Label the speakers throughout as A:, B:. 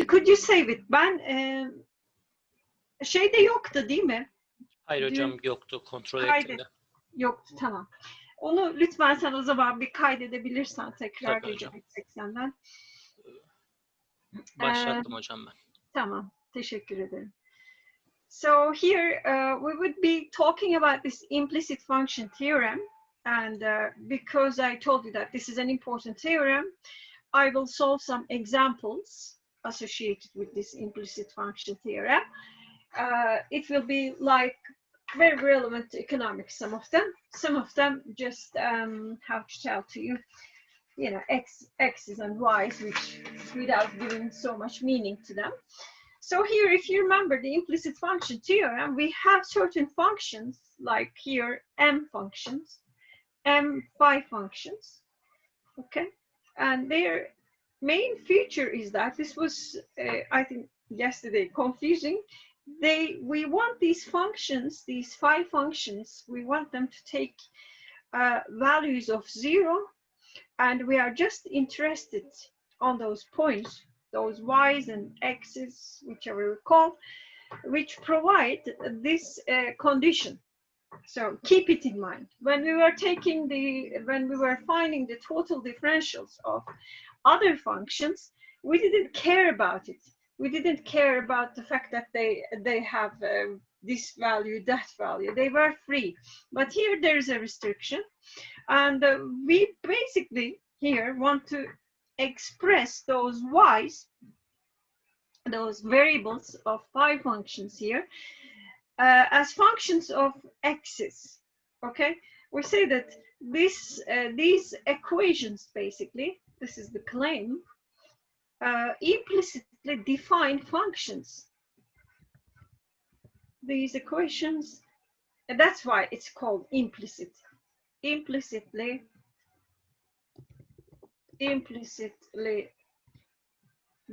A: could you save it? Ben şeyde yoktu değil mi?
B: Hayır hocam yoktu. Kontrol ettim de.
A: Yoktu, tamam. Onu lütfen sen o zaman bir kaydedebilirsen tekrar rica etsek senden.
B: Başlattım hocam ben.
A: Tamam, teşekkür ederim. So here we would be talking about this implicit function theorem, and because I told you that this is an important theorem, I will solve some examples associated with this implicit function theorem. It will be like very relevant to economics, some of them just how to tell to you, you know, x's and y's, which without giving so much meaning to them. So here, if you remember the implicit function theorem, we have certain functions, like here, m functions, m5 functions, okay? And their main feature is that this was, I think, yesterday confusing. We want these functions, these 5 functions, we want them to take values of 0, and we are just interested on those points, those y's and x's, whichever we call, which provide this condition. So keep it in mind. When we were finding the total differentials of other functions, we didn't care about it. We didn't care about the fact that they have this value, that value. They were free. But here there is a restriction, and we basically here want to express those y's, those variables of 5 functions here, as functions of x's. Okay, we say that these equations, basically, this is the claim, implicitly define functions. These equations, and that's why it's called implicit. Implicitly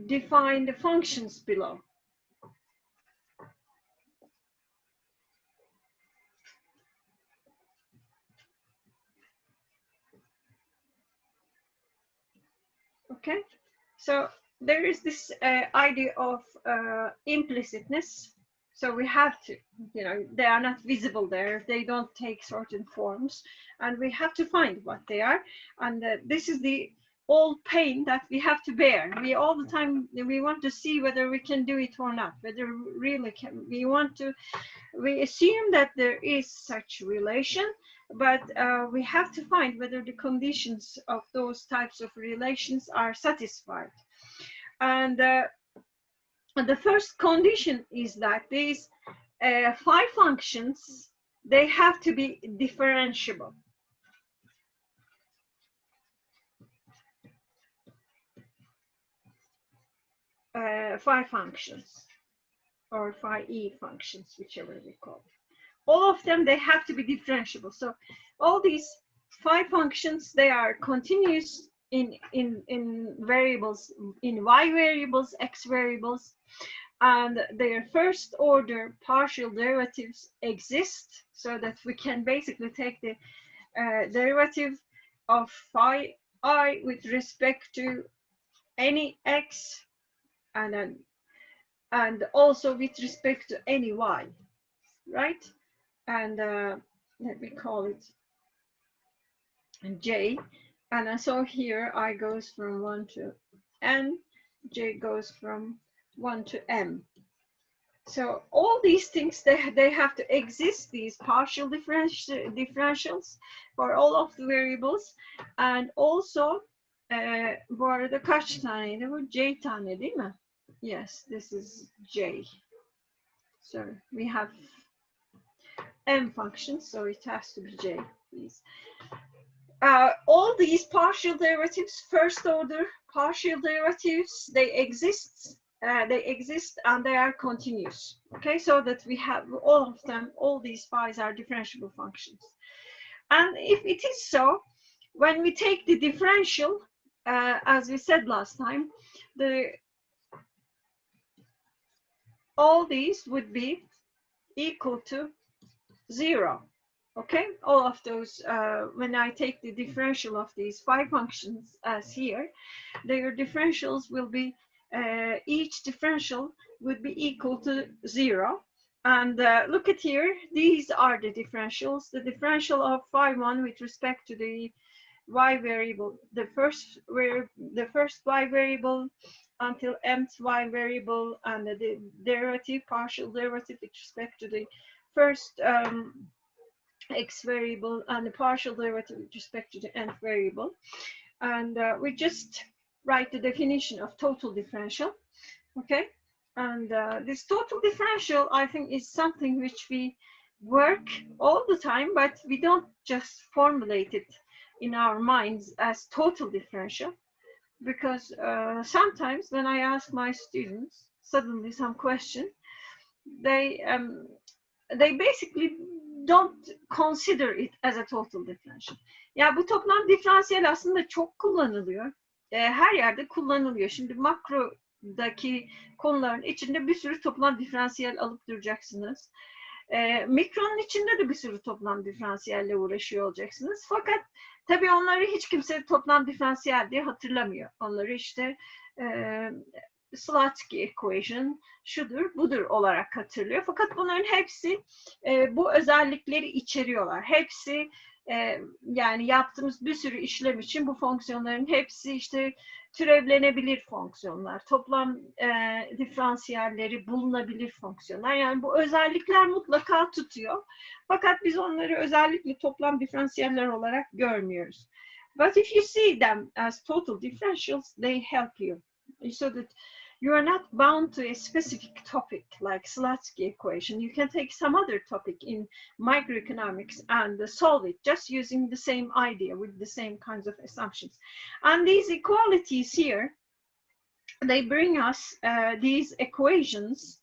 A: define the functions below. Okay, so there is this idea of implicitness. So we have to, you know, they are not visible there, they don't take certain forms, and we have to find what they are. And this is the old pain that we have to bear. We all the time, we want to see whether we can do it or not, whether really can. We assume that there is such relation, but we have to find whether the conditions of those types of relations are satisfied. And the first condition is that these 5 functions, they have to be differentiable. Five functions, or 5e functions, whichever we call it. All of them, they have to be differentiable. So all these 5 functions, they are continuous in variables, in y variables, x variables, and their first order partial derivatives exist, so that we can basically take the derivative of phi I with respect to any x, and also with respect to any y, right? And let me call it j. And so here I goes from 1 to n, j goes from 1 to m. So all these things, they have to exist, these partial differentials for all of the variables. And also bu arada kaç taneydi bu? J tane değil mi? Yes, this is j. So we have m functions, so it has to be j, please. All these partial derivatives, first order partial derivatives, they exist and they are continuous. Okay, so that we have all of them, all these phi's are differentiable functions. And if it is so, when we take the differential, as we said last time, all these would be equal to 0. Okay, all of those, when I take the differential of these 5 functions as here, their differentials will be each differential would be equal to 0. And look at here, these are the differentials. The differential of phi1 with respect to the y variable, the first y variable until mth y variable, and the derivative, partial derivative with respect to the first x variable, and the partial derivative with respect to the nth variable. And we just write the definition of total differential, okay? And this total differential, I think, is something which we work all the time, but we don't just formulate it in our minds as total differential, because sometimes when I ask my students suddenly some question, they basically don't consider it as a total differential. Ya bu toplam diferansiyel aslında çok kullanılıyor. Her yerde kullanılıyor. Şimdi makrodaki konuların içinde bir sürü toplam diferansiyel alıp duracaksınız. Mikronun içinde de bir sürü toplam diferansiyelle uğraşıyor olacaksınız. Fakat tabii onları hiç kimse toplam diferansiyel diye hatırlamıyor. Onları işte Slutsky equation şudur budur olarak hatırlıyor. Fakat bunların hepsi bu özellikleri içeriyorlar. Hepsi yani yaptığımız bir sürü işlem için bu fonksiyonların hepsi işte türevlenebilir fonksiyonlar, toplam diferansiyelleri bulunabilir fonksiyonlar. Yani bu özellikler mutlaka tutuyor. Fakat biz onları özellikle toplam diferansiyeller olarak görmüyoruz. But if you see them as total differentials, they help you. So that you are not bound to a specific topic like Slutsky equation. You can take some other topic in microeconomics and solve it just using the same idea with the same kinds of assumptions. And these equalities here, they bring us these equations.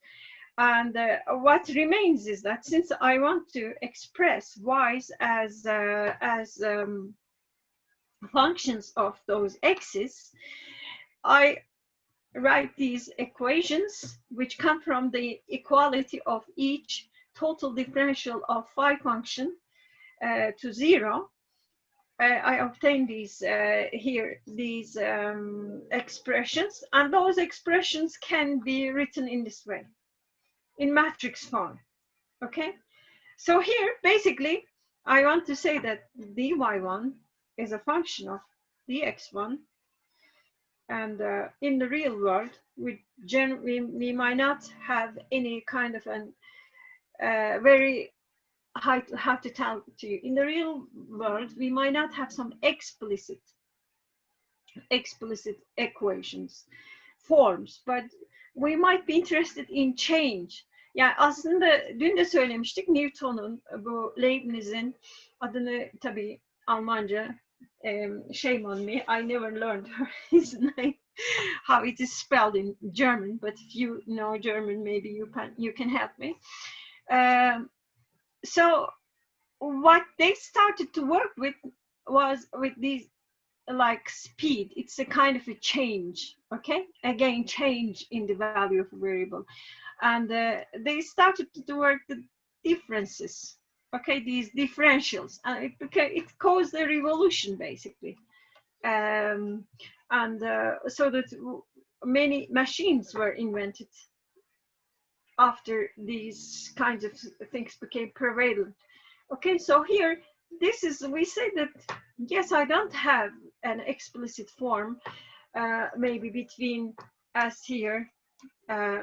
A: And what remains is that since I want to express y's as functions of those x's, I write these equations which come from the equality of each total differential of phi function to 0. I obtain these here, these expressions, and those expressions can be written in this way, in matrix form, okay? So here, basically, I want to say that dy1 is a function of dx1, and in the real world, we might not have any kind of an very, how to tell to you, in the real world, we might not have some explicit equations, forms, but we might be interested in change. Yani aslında dün de söylemiştik, Newton'un, bu Leibniz'in adını tabii Almanca, shame on me, I never learned his name, how it is spelled in German, but if you know German, maybe you can help me. So what they started to work with was with these like speed. It's a kind of a change, okay? Again, change in the value of a variable. And they started to work the differences, okay, these differentials, and it caused a revolution basically. So that many machines were invented after these kinds of things became prevalent. Okay, so here, this is, we say that, yes, I don't have an explicit form, maybe between S here,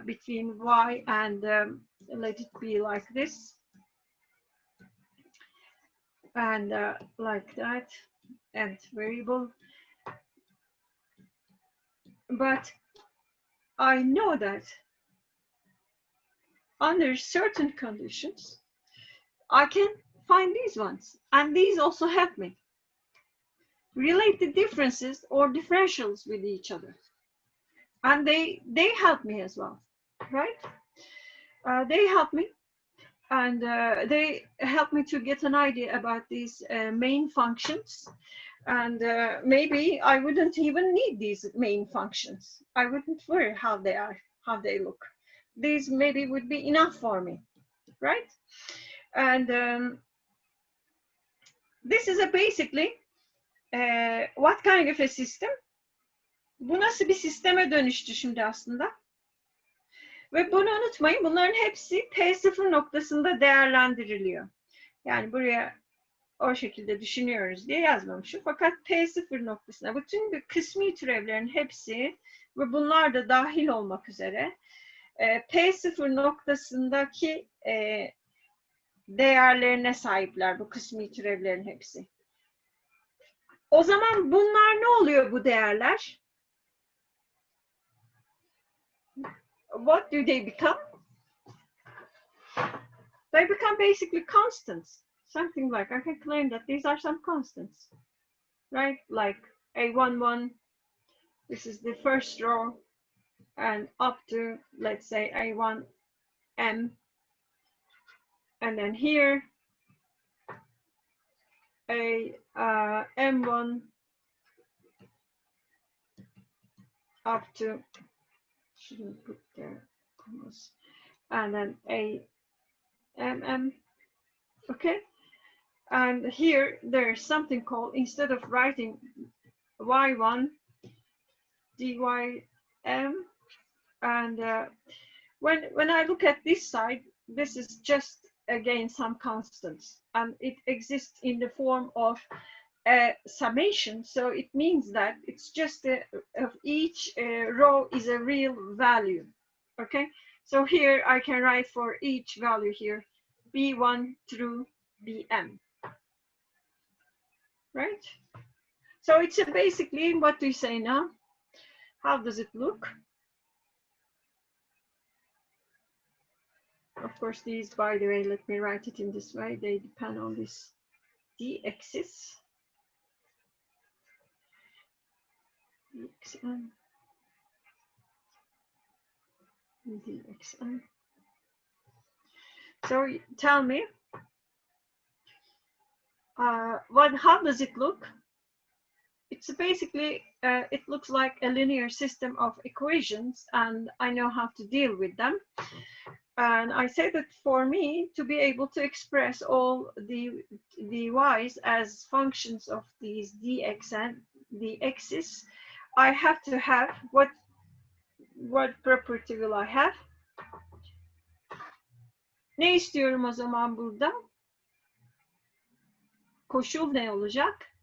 A: between y and let it be like this, and like that, and variable. But I know that under certain conditions, I can find these ones, and these also help me relate the differences or differentials with each other, and they help me as well, right? They help me, and they help me to get an idea about these main functions, and maybe I wouldn't even need these main functions. I wouldn't worry how they are, how they look. These maybe would be enough for me, right? And this is basically what kind of a system? Bu nasıl bir sisteme dönüştü şimdi aslında? Ve bunu unutmayın, bunların hepsi P0 noktasında değerlendiriliyor. Yani buraya o şekilde düşünüyoruz diye yazmamışım. Fakat P0 noktasına bütün bir kısmi türevlerin hepsi ve bunlar da dahil olmak üzere P0 noktasındaki değerlerine sahipler bu kısmi türevlerin hepsi. O zaman bunlar ne oluyor bu değerler? What do they become? They become basically constants. Something like, I can claim that these are some constants. Right? Like A11, this is the first row, and up to, let's say, A1M. And then here, M1 up to, shouldn't put there, and then MM, okay? And here there's something called, instead of writing Y1, DYM, and when I look at this side, this is just again some constants, and it exists in the form of a summation. So it means that it's just of each row is a real value. Okay, so here I can write for each value here B1 through BM, right? So it's basically, what do you say now? How does it look? Of course, these, by the way, let me write it in this way. They depend on this d-axis. dxn, dxn. So tell me, how does it look? It's basically, it looks like a linear system of equations, and I know how to deal with them. And I say that for me to be able to express all the y's as functions of these dx and dx's, I have to have what property will I have? Ne istiyorum o zaman burada? Koşul ne olacak?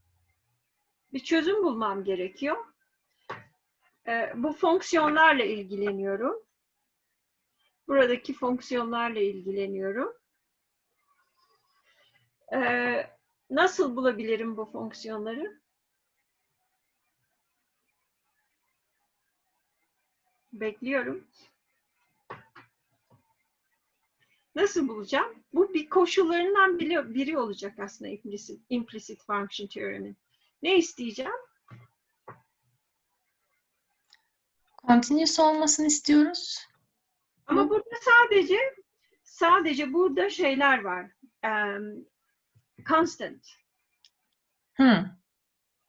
A: Bir çözüm bulmam gerekiyor. Bu fonksiyonlarla ilgileniyorum. Buradaki fonksiyonlarla ilgileniyorum. Nasıl bulabilirim bu fonksiyonları? Bekliyorum. Nasıl bulacağım? Bu bir koşullarından biri olacak aslında implicit function teoremin. Ne isteyeceğim?
C: Continuous olmasını istiyoruz.
A: Ama burada sadece burada şeyler var. Constant.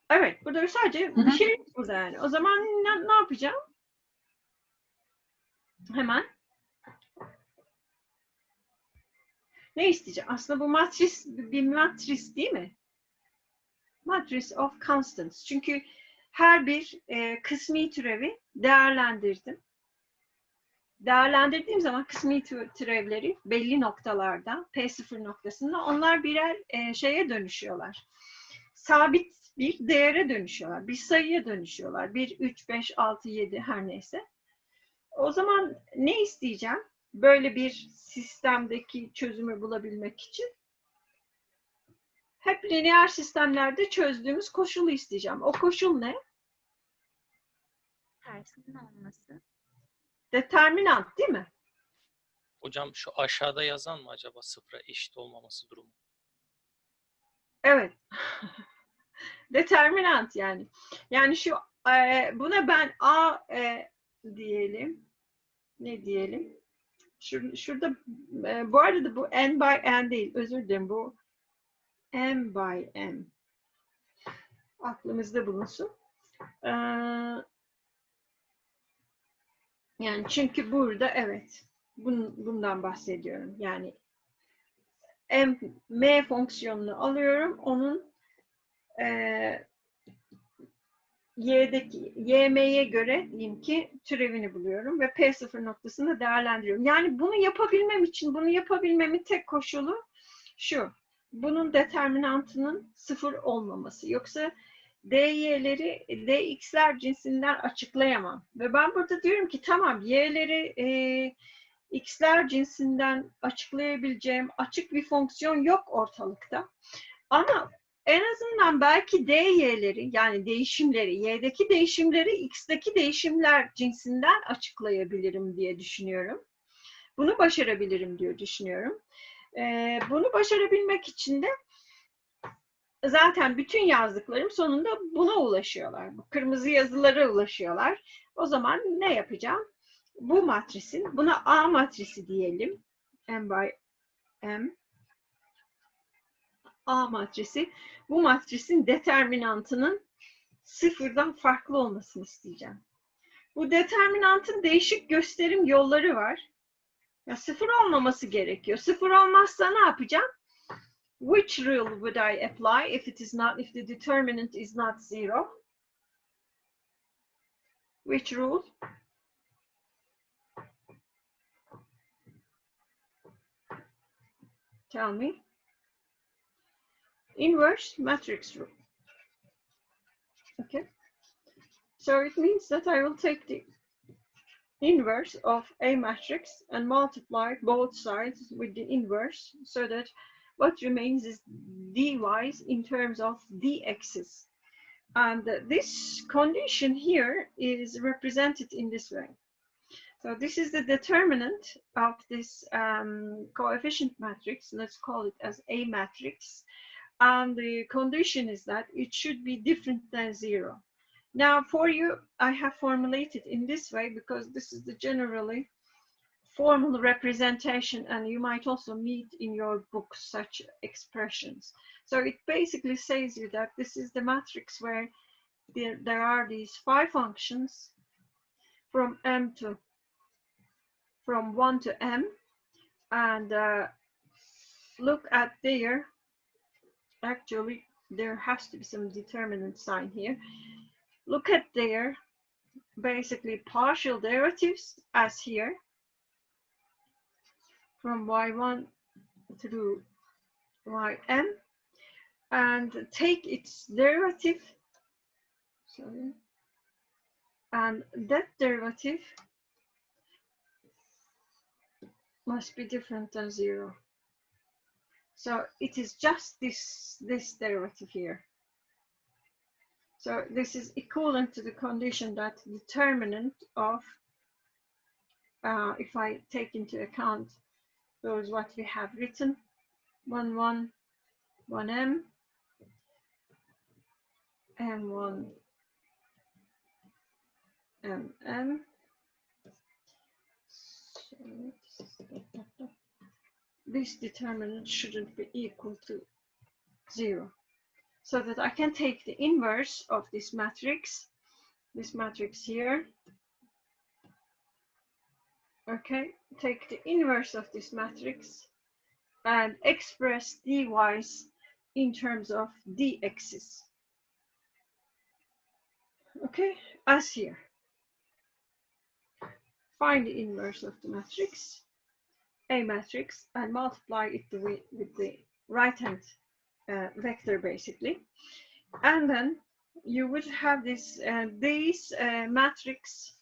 A: Evet, burada sadece bir şey yok burada yani. O zaman ne yapacağım? Hemen. Ne isteyeceğim? Aslında bu bir matris değil mi? Matris of constants. Çünkü her bir kısmi türevi değerlendirdim. Değerlendirdiğim zaman kısmi türevleri belli noktalarda, P0 noktasında, onlar birer şeye dönüşüyorlar. Sabit bir değere dönüşüyorlar. Bir sayıya dönüşüyorlar. 1, 3, 5, 6, 7 her neyse. O zaman ne isteyeceğim? Böyle bir sistemdeki çözümü bulabilmek için hep lineer sistemlerde çözdüğümüz koşulu isteyeceğim. O koşul ne?
C: Tersinin olması.
A: Determinant değil mi?
B: Hocam şu aşağıda yazan mı acaba sıfıra eşit olmaması durumu?
A: Evet. Determinant yani. Yani şu buna ben A diyelim. Ne diyelim? Şurada bu arada bu n by n değil. Özür dilerim. Bu m by n. Aklımızda bulunsun. Yani çünkü burada evet. Bundan bahsediyorum. Yani m fonksiyonunu alıyorum. Onun y'deki y'ye göre diyeyim ki türevini buluyorum ve P0 noktasını değerlendiriyorum. Yani bunu yapabilmem için bunu yapabilmemin tek koşulu şu. Bunun determinantının 0 olmaması. Yoksa dy'leri dx'ler cinsinden açıklayamam. Ve ben burada diyorum ki tamam y'leri x'ler cinsinden açıklayabileceğim açık bir fonksiyon yok ortalıkta. Ama en azından belki dy'leri yani değişimleri, y'deki değişimleri x'deki değişimler cinsinden açıklayabilirim diye düşünüyorum. Bunu başarabilirim diye düşünüyorum. Bunu başarabilmek için de zaten bütün yazdıklarım sonunda buna ulaşıyorlar. Bu kırmızı yazılara ulaşıyorlar. O zaman ne yapacağım? Bu matrisin, buna A matrisi diyelim. M by M. A matrisi. Bu matrisin determinantının sıfırdan farklı olmasını isteyeceğim. Bu determinantın değişik gösterim yolları var. Ya sıfır olmaması gerekiyor. Sıfır olmazsa ne yapacağım? Which rule would I apply if the determinant is not zero? Which rule? Tell me. Inverse matrix rule. Okay. So it means that I will take the inverse of a matrix and multiply both sides with the inverse so that what remains is dy's in terms of dx's. And this condition here is represented in this way. So this is the determinant of this coefficient matrix. Let's call it as a matrix. And the condition is that it should be different than zero. Now for you, I have formulated in this way because this is the generally formal representation, and you might also meet in your book such expressions. So it basically says you that this is the matrix where there are these 5 functions from 1 to m, and look at there. Actually, there has to be some determinant sign here. Look at their basically partial derivatives as here from y1 through yn, and take its derivative, and that derivative must be different than zero. So it is just this derivative here. So this is equivalent to the condition that determinant of, if I take into account those what we have written, 1, 1, 1m, m1, mm. So this determinant shouldn't be equal to 0. So that I can take the inverse of this matrix here. Okay, take the inverse of this matrix and express dy's in terms of dx's. Okay, as here. Find the inverse of the matrix, a matrix, and multiply it with the right-hand vector basically, and then you would have this matrix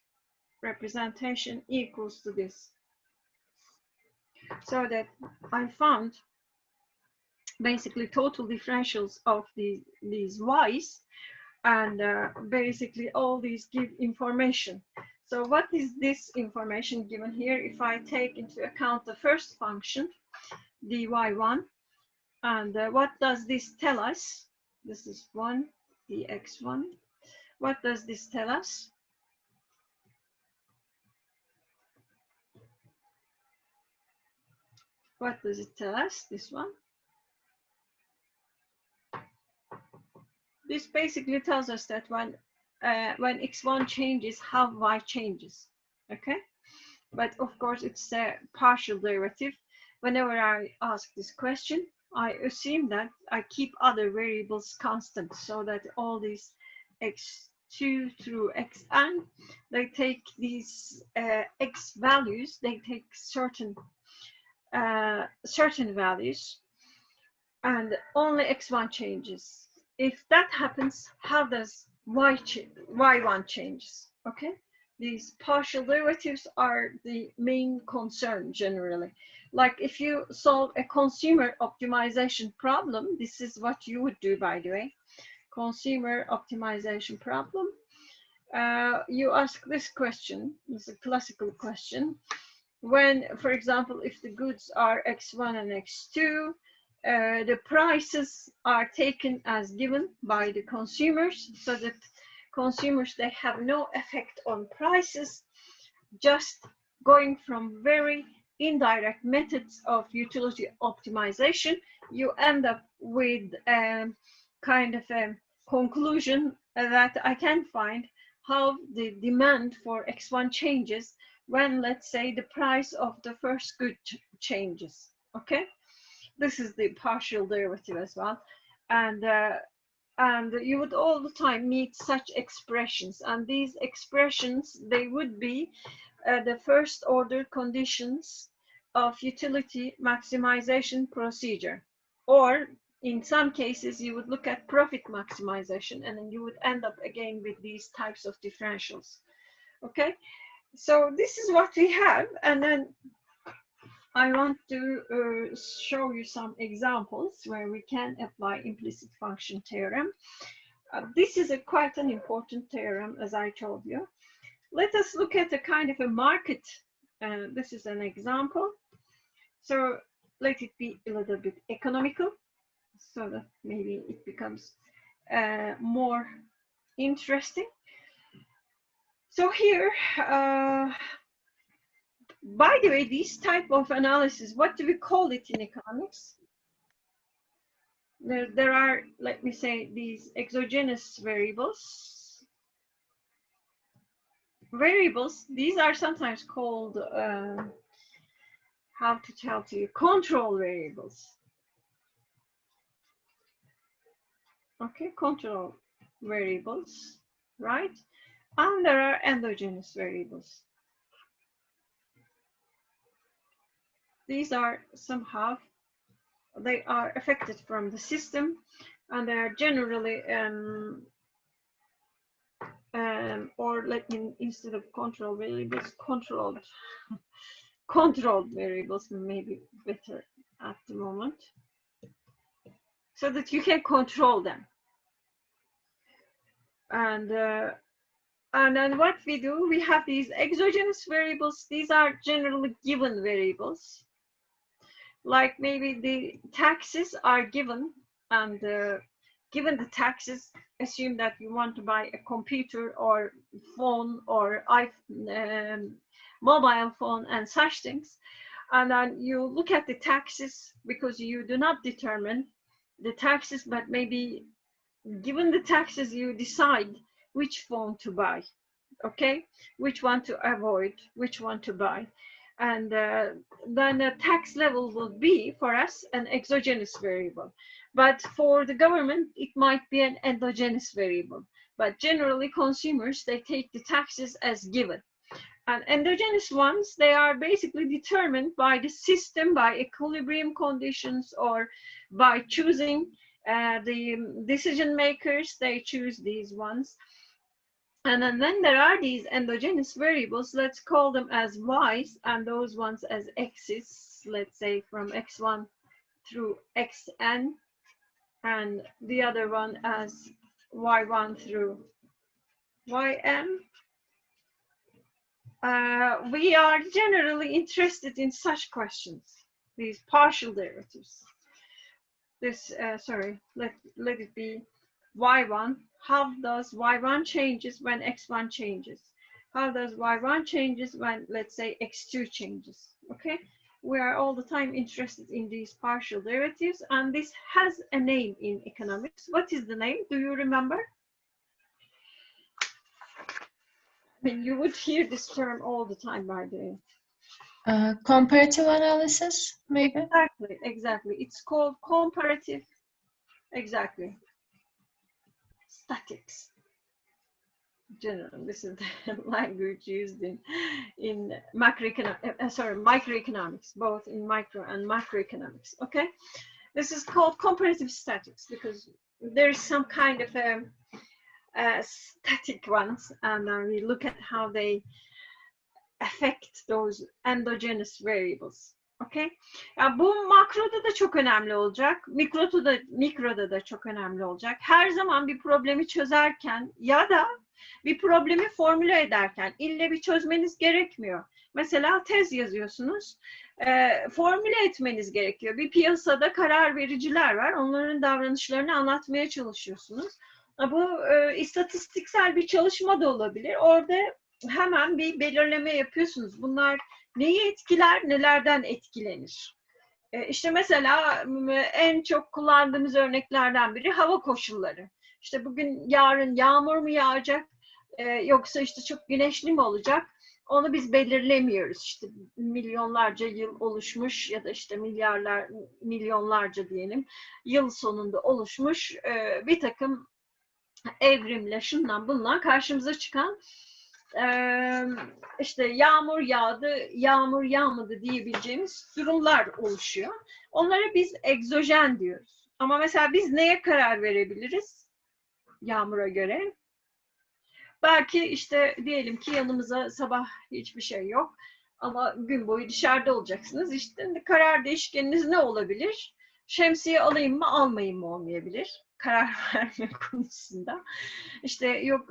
A: representation equals to this, so that I found basically total differentials of these y's, and basically all these give information. So what is this information given here? If I take into account the first function dy1, and what does this tell us? This is 1 dx1. What does this tell us? What does it tell us, this one? This basically tells us that when x1 changes, how y changes, okay? But of course, it's a partial derivative. Whenever I ask this question, I assume that I keep other variables constant so that all these x x2 through xn, they take these x values, they take certain values, and only x1 changes. If that happens, how does y1 changes? Okay, these partial derivatives are the main concern generally. Like if you solve a consumer optimization problem, this is what you would do, by the way. Consumer optimization problem. You ask this question, it's a classical question. When, for example, if the goods are x1 and x2, the prices are taken as given by the consumers, so that consumers, they have no effect on prices, just going from very indirect methods of utility optimization, you end up with kind of a conclusion that I can find how the demand for x1 changes when, let's say, the price of the first good changes. Okay, this is the partial derivative as well, and you would all the time meet such expressions, and these expressions, they would be the first order conditions of utility maximization procedure, or in some cases you would look at profit maximization, and then you would end up again with these types of differentials. Okay, so this is what we have, and then I want to show you some examples where we can apply implicit function theorem. This is quite an important theorem, as I told you. Let us look at a kind of a market. This is an example. So let it be a little bit economical, so that maybe it becomes more interesting. So here, by the way, this type of analysis, what do we call it in economics? There are, let me say, these exogenous variables. These are sometimes called, how to tell to you, control variables. Okay, control variables, right? And there are endogenous variables. These are somehow, they are affected from the system, and they are generally, or let me, instead of control variables, controlled variables may be better at the moment, so that you can control them. And then what we do, we have these exogenous variables. These are generally given variables. Like maybe the taxes are given, and given the taxes, assume that you want to buy a computer or phone or mobile phone and such things. And then you look at the taxes, because you do not determine the taxes, but maybe given the taxes, you decide which phone to buy, okay? Which one to avoid, which one to buy. And then the tax level will be, for us, an exogenous variable. But for the government, it might be an endogenous variable. But generally, consumers, they take the taxes as given. And endogenous ones, they are basically determined by the system, by equilibrium conditions, or by choosing the decision makers, they choose these ones. And then there are these endogenous variables, let's call them as y's, and those ones as x's, let's say from x1 through xn, and the other one as y1 through ym. We are generally interested in such questions, these partial derivatives. This, sorry, let it be y1. How does y1 changes when x1 changes? How does y1 changes when, let's say, x2 changes? Okay, we are all the time interested in these partial derivatives, and this has a name in economics. What is the name? Do you remember? I mean, you would hear this term all the time, by the way.
C: Comparative analysis, maybe?
A: Exactly. It's called comparative, exactly. Statics. general. This is the language used in microeconomics, both in micro and macroeconomics. Okay, this is called comparative statics because there's some kind of static ones, and we look at how they affect those endogenous variables. Okay. Ya bu makroda da çok önemli olacak. Mikroda da çok önemli olacak. Her zaman bir problemi çözerken ya da bir problemi formüle ederken ille bir çözmeniz gerekmiyor. Mesela tez yazıyorsunuz. Formüle etmeniz gerekiyor. Bir piyasada karar vericiler var. Onların davranışlarını anlatmaya çalışıyorsunuz. Bu istatistiksel bir çalışma da olabilir. Orada hemen bir belirleme yapıyorsunuz. Bunlar neyi etkiler, nelerden etkilenir? İşte mesela en çok kullandığımız örneklerden biri hava koşulları. İşte bugün, yarın yağmur mu yağacak, yoksa işte çok güneşli mi olacak? Onu biz belirlemiyoruz. İşte milyonlarca yıl oluşmuş ya da işte milyonlarca diyelim yıl sonunda oluşmuş bir takım evrimle şundan bundan karşımıza çıkan işte yağmur yağdı, yağmur yağmadı diyebileceğimiz durumlar oluşuyor. Onlara biz egzojen diyoruz. Ama mesela biz neye karar verebiliriz? Yağmura göre. Belki işte diyelim ki yanımıza sabah hiçbir şey yok ama gün boyu dışarıda olacaksınız. İşte karar değişkeniniz ne olabilir? Şemsiye alayım mı almayayım mı olmayabilir. Karar verme konusunda. İşte yok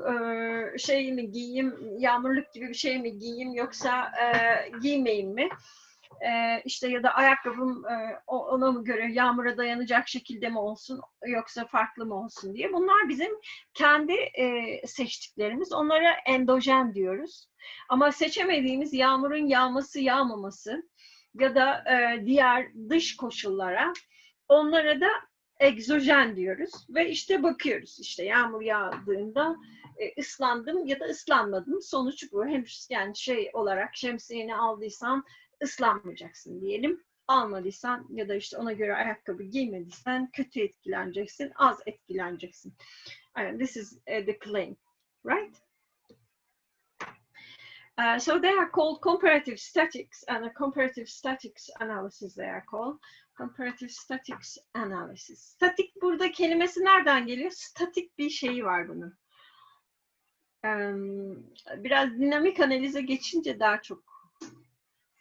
A: şey mi giyeyim, yağmurluk gibi bir şey mi giyeyim yoksa giymeyeyim mi? İşte ya da ayakkabım ona mı göre yağmura dayanacak şekilde mi olsun yoksa farklı mı olsun diye. Bunlar bizim kendi seçtiklerimiz. Onlara endojen diyoruz. Ama seçemediğimiz yağmurun yağması yağmaması ya da diğer dış koşullara, onlara da egzojen diyoruz. Ve işte bakıyoruz, işte yağmur yağdığında ıslandım ya da ıslanmadım. Sonuç bu. Hem yani şey olarak şemsiyeni aldıysan ıslanmayacaksın diyelim. Almadıysan ya da işte ona göre ayakkabı giymediysen kötü etkileneceksin, az etkileneceksin. This is the claim, right? So they are called comparative statics, and a comparative statics analysis they are called. Comparative statics analysis. Statik burada kelimesi nereden geliyor? Statik bir şeyi var bunun. Biraz dinamik analize geçince daha çok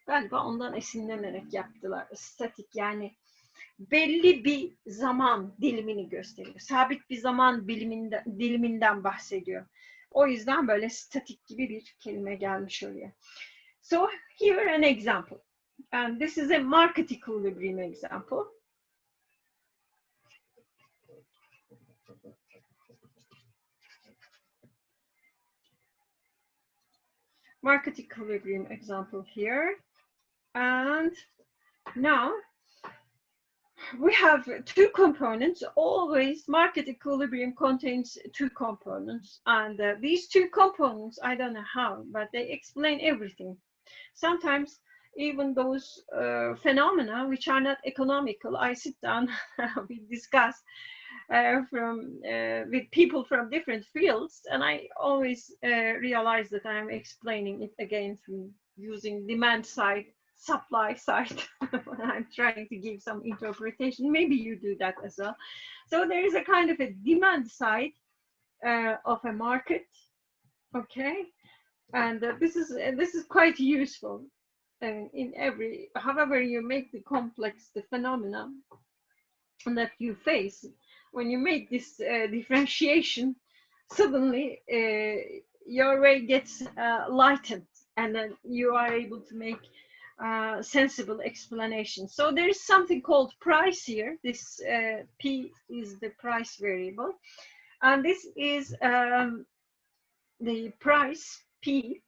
A: galiba ondan esinlenerek yaptılar. Statik yani belli bir zaman dilimini gösteriyor. Sabit bir zaman diliminden bahsediyor. O yüzden böyle statik gibi bir kelime gelmiş oraya. So here an example. And this is a market equilibrium example. Market equilibrium example here. And now we have two components. Always market equilibrium contains two components, and these two components, I don't know how, but they explain everything. Sometimes even those phenomena which are not economical, I sit down, we discuss with people from different fields, and I always realize that I'm explaining it again from using demand side, supply side when I'm trying to give some interpretation. Maybe you do that as well. So there is a kind of a demand side of a market, okay, and this is quite useful in every, however you make the complex the phenomena that you face. When you make this differentiation, suddenly your way gets lightened, and then you are able to make sensible explanation. So there is something called price here. This P is the price variable, and this is the price P,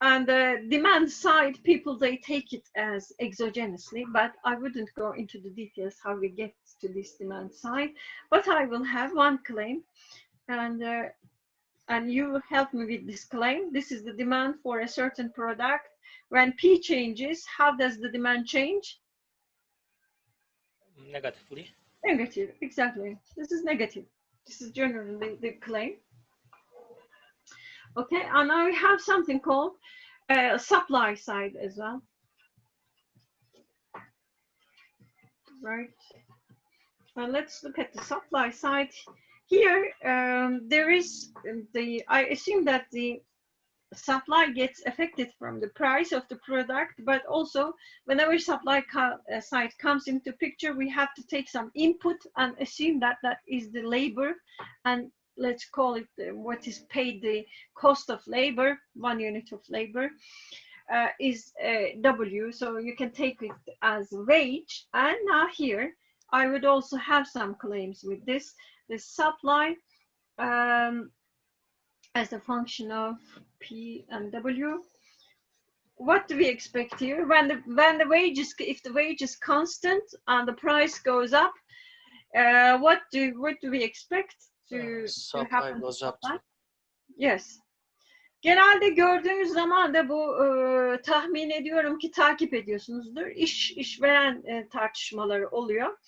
A: and the demand side, people, they take it as exogenously, but I wouldn't go into the details how we get to this demand side, but I will have one claim, and you help me with this claim. This is the demand for a certain product. When P changes, how does the demand change?
B: Negatively.
A: Negative, exactly. This is negative. This is generally the claim. Okay, and now we have something called supply side as well. Right. Well, let's look at the supply side. Here, there is I assume that the supply gets affected from the price of the product, but also whenever supply side comes into picture, we have to take some input and assume that that is the labor, and let's call it what is paid, the cost of labor, 1 unit of labor is W, so you can take it as wage. And now here I would also have some claims with this. The supply as a function of P and W. What do we expect here? When the wages, if the wage is constant and the price goes up, what do we expect to happen to supply? Yes. Genelde gördüğünüz zaman da bu tahmin ediyorum ki takip ediyorsunuzdur. İşveren tartışmaları oluyor.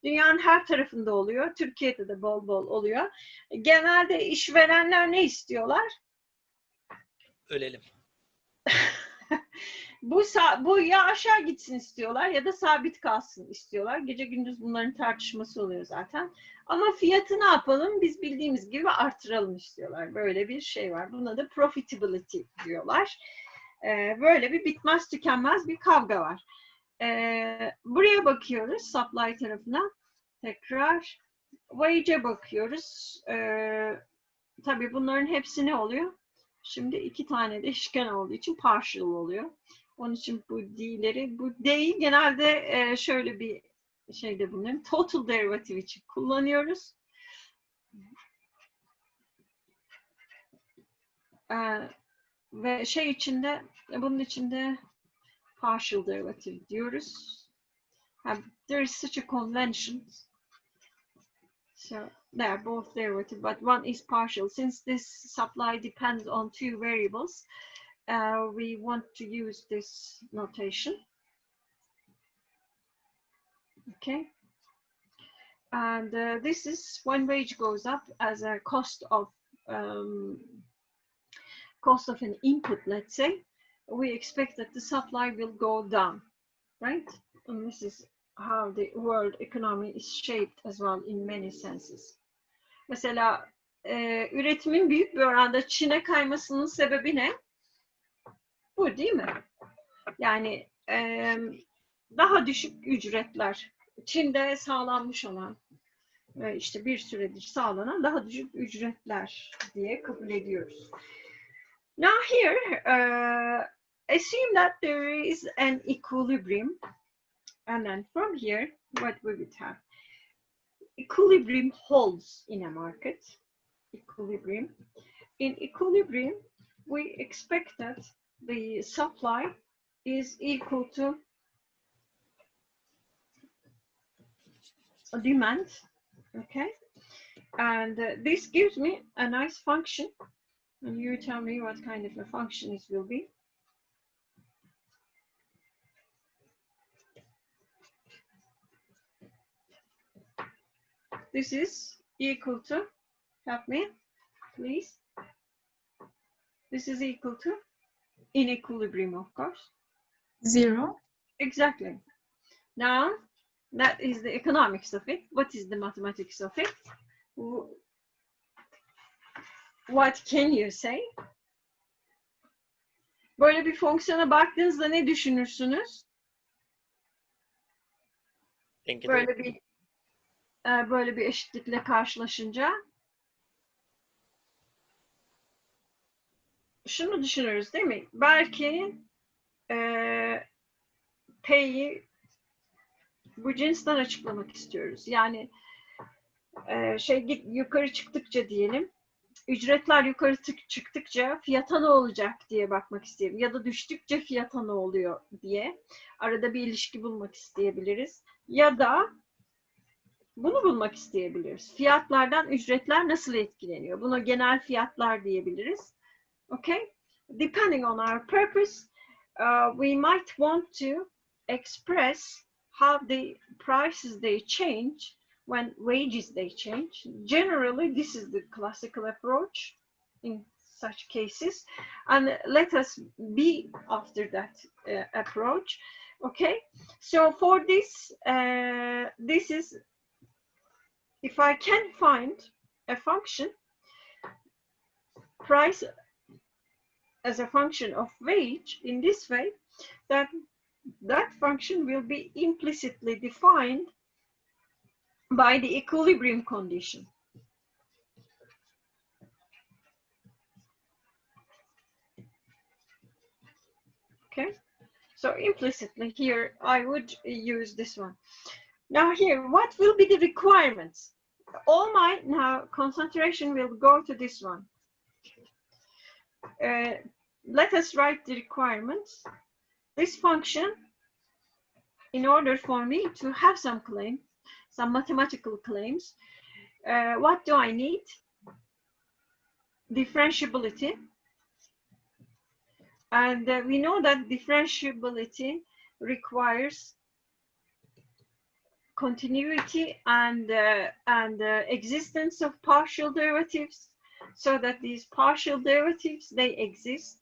A: Dünyanın her tarafında oluyor. Türkiye'de de bol bol oluyor. Genelde işverenler ne istiyorlar?
B: Ölelim.
A: Bu ya aşağı gitsin istiyorlar ya da sabit kalsın istiyorlar. Gece gündüz bunların tartışması oluyor zaten. Ama fiyatı ne yapalım? Biz bildiğimiz gibi artıralım istiyorlar. Böyle bir şey var. Buna da profitability diyorlar. Böyle bir bitmez tükenmez bir kavga var. Buraya bakıyoruz, supply tarafına. Tekrar wage'e bakıyoruz. Tabii bunların hepsi ne oluyor? Şimdi 2 tane değişken olduğu için partial oluyor. Onun için bu D'yi genelde şöyle bir şeyde bulunuyor. Total derivative için kullanıyoruz. Ve şey içinde, bunun içinde partial derivative diyoruz. There is such a convention. So they're both derivative, but one is partial. Since this supply depends on 2 variables, we want to use this notation. Okay. And this is when wage goes up as a cost of an input, let's say, we expect that the supply will go down, right? And this is how the world economy is shaped as well in many senses. Mesela üretimin büyük bir oranda Çin'e kaymasının sebebi ne? Bu değil mi? Yani daha düşük ücretler. Çin'de sağlanmış olan işte bir süredir sağlanan daha düşük ücretler diye kabul ediyoruz. Now here, assume that there is an equilibrium, and then from here, what we would have? Equilibrium holds in a market. Equilibrium. In equilibrium, we expect that the supply is equal to demand, okay? And this gives me a nice function. And you tell me what kind of a function this will be. This is equal to, help me, please. This is equal to, in equilibrium, of course.
C: 0.
A: Exactly. Now, that is the economics of it. What is the mathematics of it? What can you say? Böyle bir baktığınızda ne düşünürsünüz? Böyle bir eşitlikle karşılaşınca şunu düşünürüz değil mi? Belki P'yi bu cinsten açıklamak istiyoruz. Yani yukarı çıktıkça diyelim, ücretler yukarı çıktıkça fiyata ne olacak diye bakmak isteyelim. Ya da düştükçe fiyata ne oluyor diye. Arada bir ilişki bulmak isteyebiliriz. Ya da bunu bulmak isteyebiliriz. Fiyatlardan ücretler nasıl etkileniyor? Buna genel fiyatlar diyebiliriz. Okay? Depending on our purpose, we might want to express how the prices they change when wages they change. Generally, this is the classical approach in such cases, and let us be after that approach. Okay, so for this, this is, if I can find a function, price as a function of wage in this way, that function will be implicitly defined by the equilibrium condition. Okay, so implicitly here I would use this one. Now here, what will be the requirements? All my now concentration will go to this one. Let us write the requirements. This function, in order for me to have some claim, some mathematical claims, what do I need? Differentiability. And we know that differentiability requires continuity and existence of partial derivatives, so that these partial derivatives, they exist.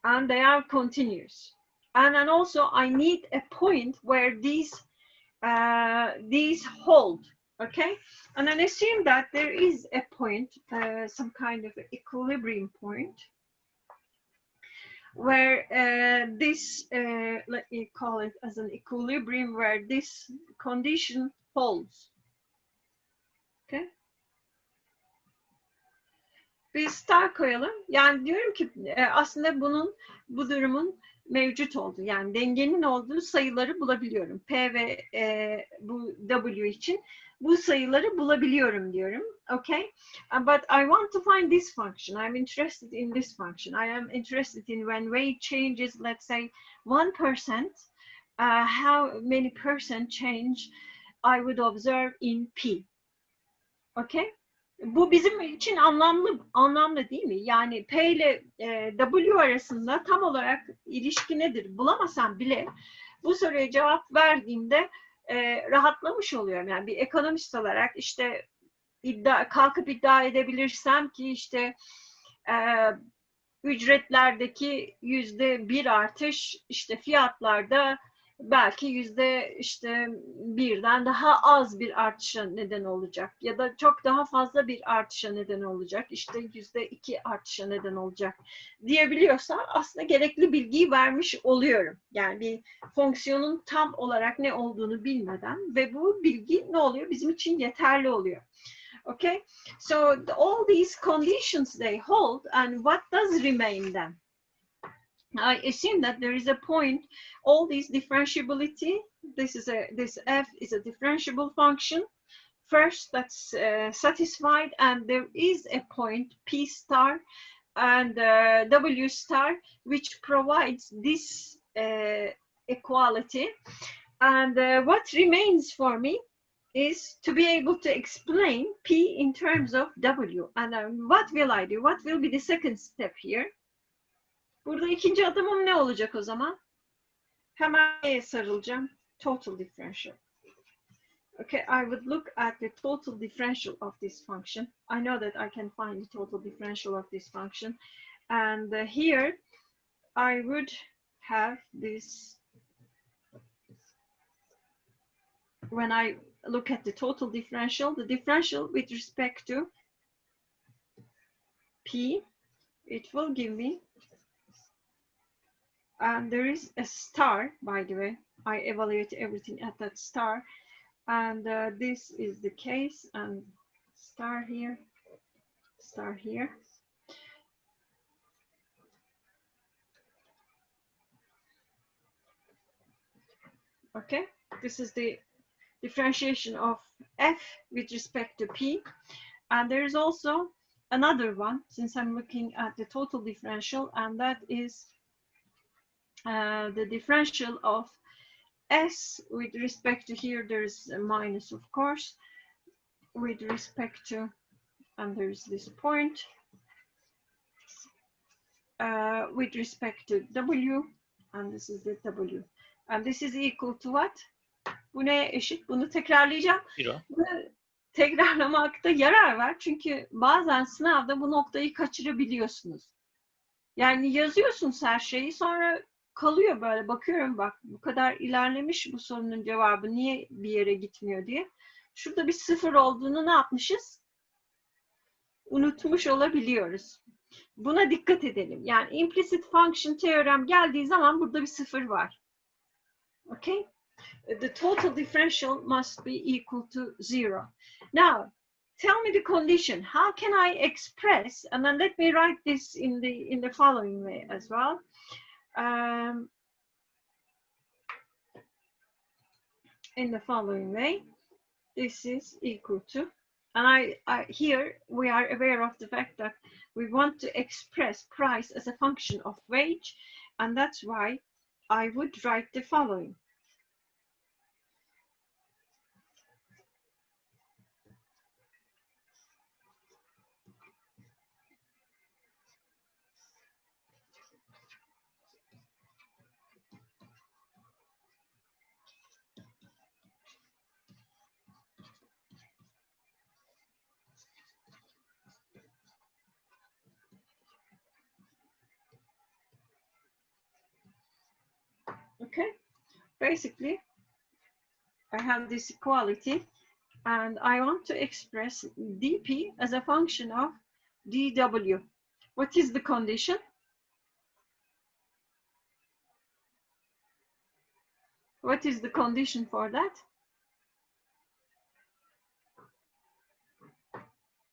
A: And they are continuous. And then also I need a point where these hold. Okay, and then assume that there is a point, some kind of equilibrium point, where this, let me call it as an equilibrium, where this condition holds. Okay. Bir star koyalım. Yani diyorum ki aslında bu durumun mevcut olduğu, yani dengenin olduğu sayıları bulabiliyorum. P ve bu W için bu sayıları bulabiliyorum diyorum. Okay, but I want to find this function. I'm interested in this function. I am interested in when weight changes, let's say 1%, how many percent change I would observe in P. Okay. Bu bizim için anlamlı değil mi? Yani P ile W arasında tam olarak ilişki nedir bulamasam bile bu soruya cevap verdiğimde rahatlamış oluyorum. Yani bir ekonomist olarak işte kalkıp iddia edebilirsem ki işte ücretlerdeki %1 artış işte fiyatlarda belki %1'den daha az bir artışa neden olacak ya da çok daha fazla bir artışa neden olacak, işte %2 artışa neden olacak diyebiliyorsam aslında gerekli bilgiyi vermiş oluyorum. Yani bir fonksiyonun tam olarak ne olduğunu bilmeden ve bu bilgi ne oluyor? Bizim için yeterli oluyor. Okay, so all these conditions they hold, and what does remain then? I assume that there is a point, all these differentiability, this f is a differentiable function. First, that's satisfied, and there is a point P star and W star, which provides this equality. And what remains for me is to be able to explain P in terms of W. And what will I do? What will be the second step here? Burada ikinci adımım ne olacak o zaman? Hemen sarılacağım. Total differential. Okay, I would look at the total differential of this function. I know that I can find the total differential of this function. And here, I would have this. When I look at the total differential, the differential with respect to P, it will give me, and there is a star, by the way. I evaluate everything at that star, and this is the case, and star here, star here. Okay, this is the differentiation of f with respect to P, and there is also another one, since I'm looking at the total differential, and that is the differential of S with respect to, here there's a minus, of course, with respect to, and there's this point, with respect to W, and this is the W, and this is equal to what? Bu neye eşit? Bunu tekrarlayacağım.
B: 0.
A: Bunu tekrarlamakta yarar var. Çünkü bazen sınavda bu noktayı kaçırabiliyorsunuz. Yani yazıyorsunuz her şeyi, sonra kalıyor böyle. Bakıyorum, bak bu kadar ilerlemiş bu sorunun cevabı, niye bir yere gitmiyor diye. Şurada bir 0 olduğunu ne yapmışız? Unutmuş olabiliyoruz. Buna dikkat edelim. Yani implicit function theorem geldiği zaman burada bir 0 var. Okay? The total differential must be equal to 0. Now, tell me the condition. How can I express, and then let me write this in the following way as well. In the following way, this is equal to, and here we are aware of the fact that we want to express price as a function of wage, and that's why I would write the following. Okay, basically I have this equality and I want to express dp as a function of dw. What is the condition? What is the condition for that?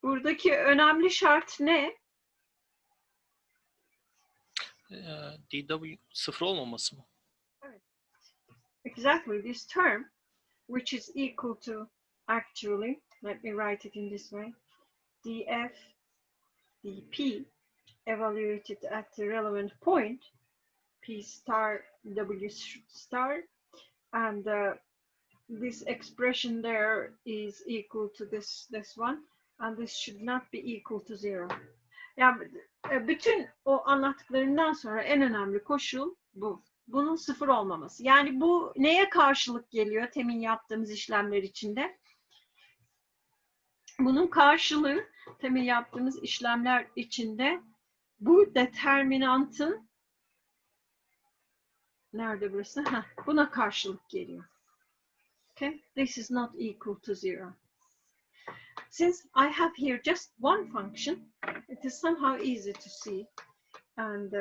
A: Buradaki önemli şart ne?
B: DW 0 olmaması mı?
A: Exactly, this term, which is equal to, actually, let me write it in this way, df dp evaluated at the relevant point, p star w star, and this expression there is equal to this one, and this should not be equal to 0. Yani bütün o anlattıklarından sonra en önemli koşul bu. Bunun 0 olmaması. Yani bu neye karşılık geliyor temin yaptığımız işlemler içinde? Bunun karşılığı temin yaptığımız işlemler içinde bu determinantın nerede burası? Buna karşılık geliyor. Okay, this is not equal to 0. Since I have here just one function, it is somehow easy to see, and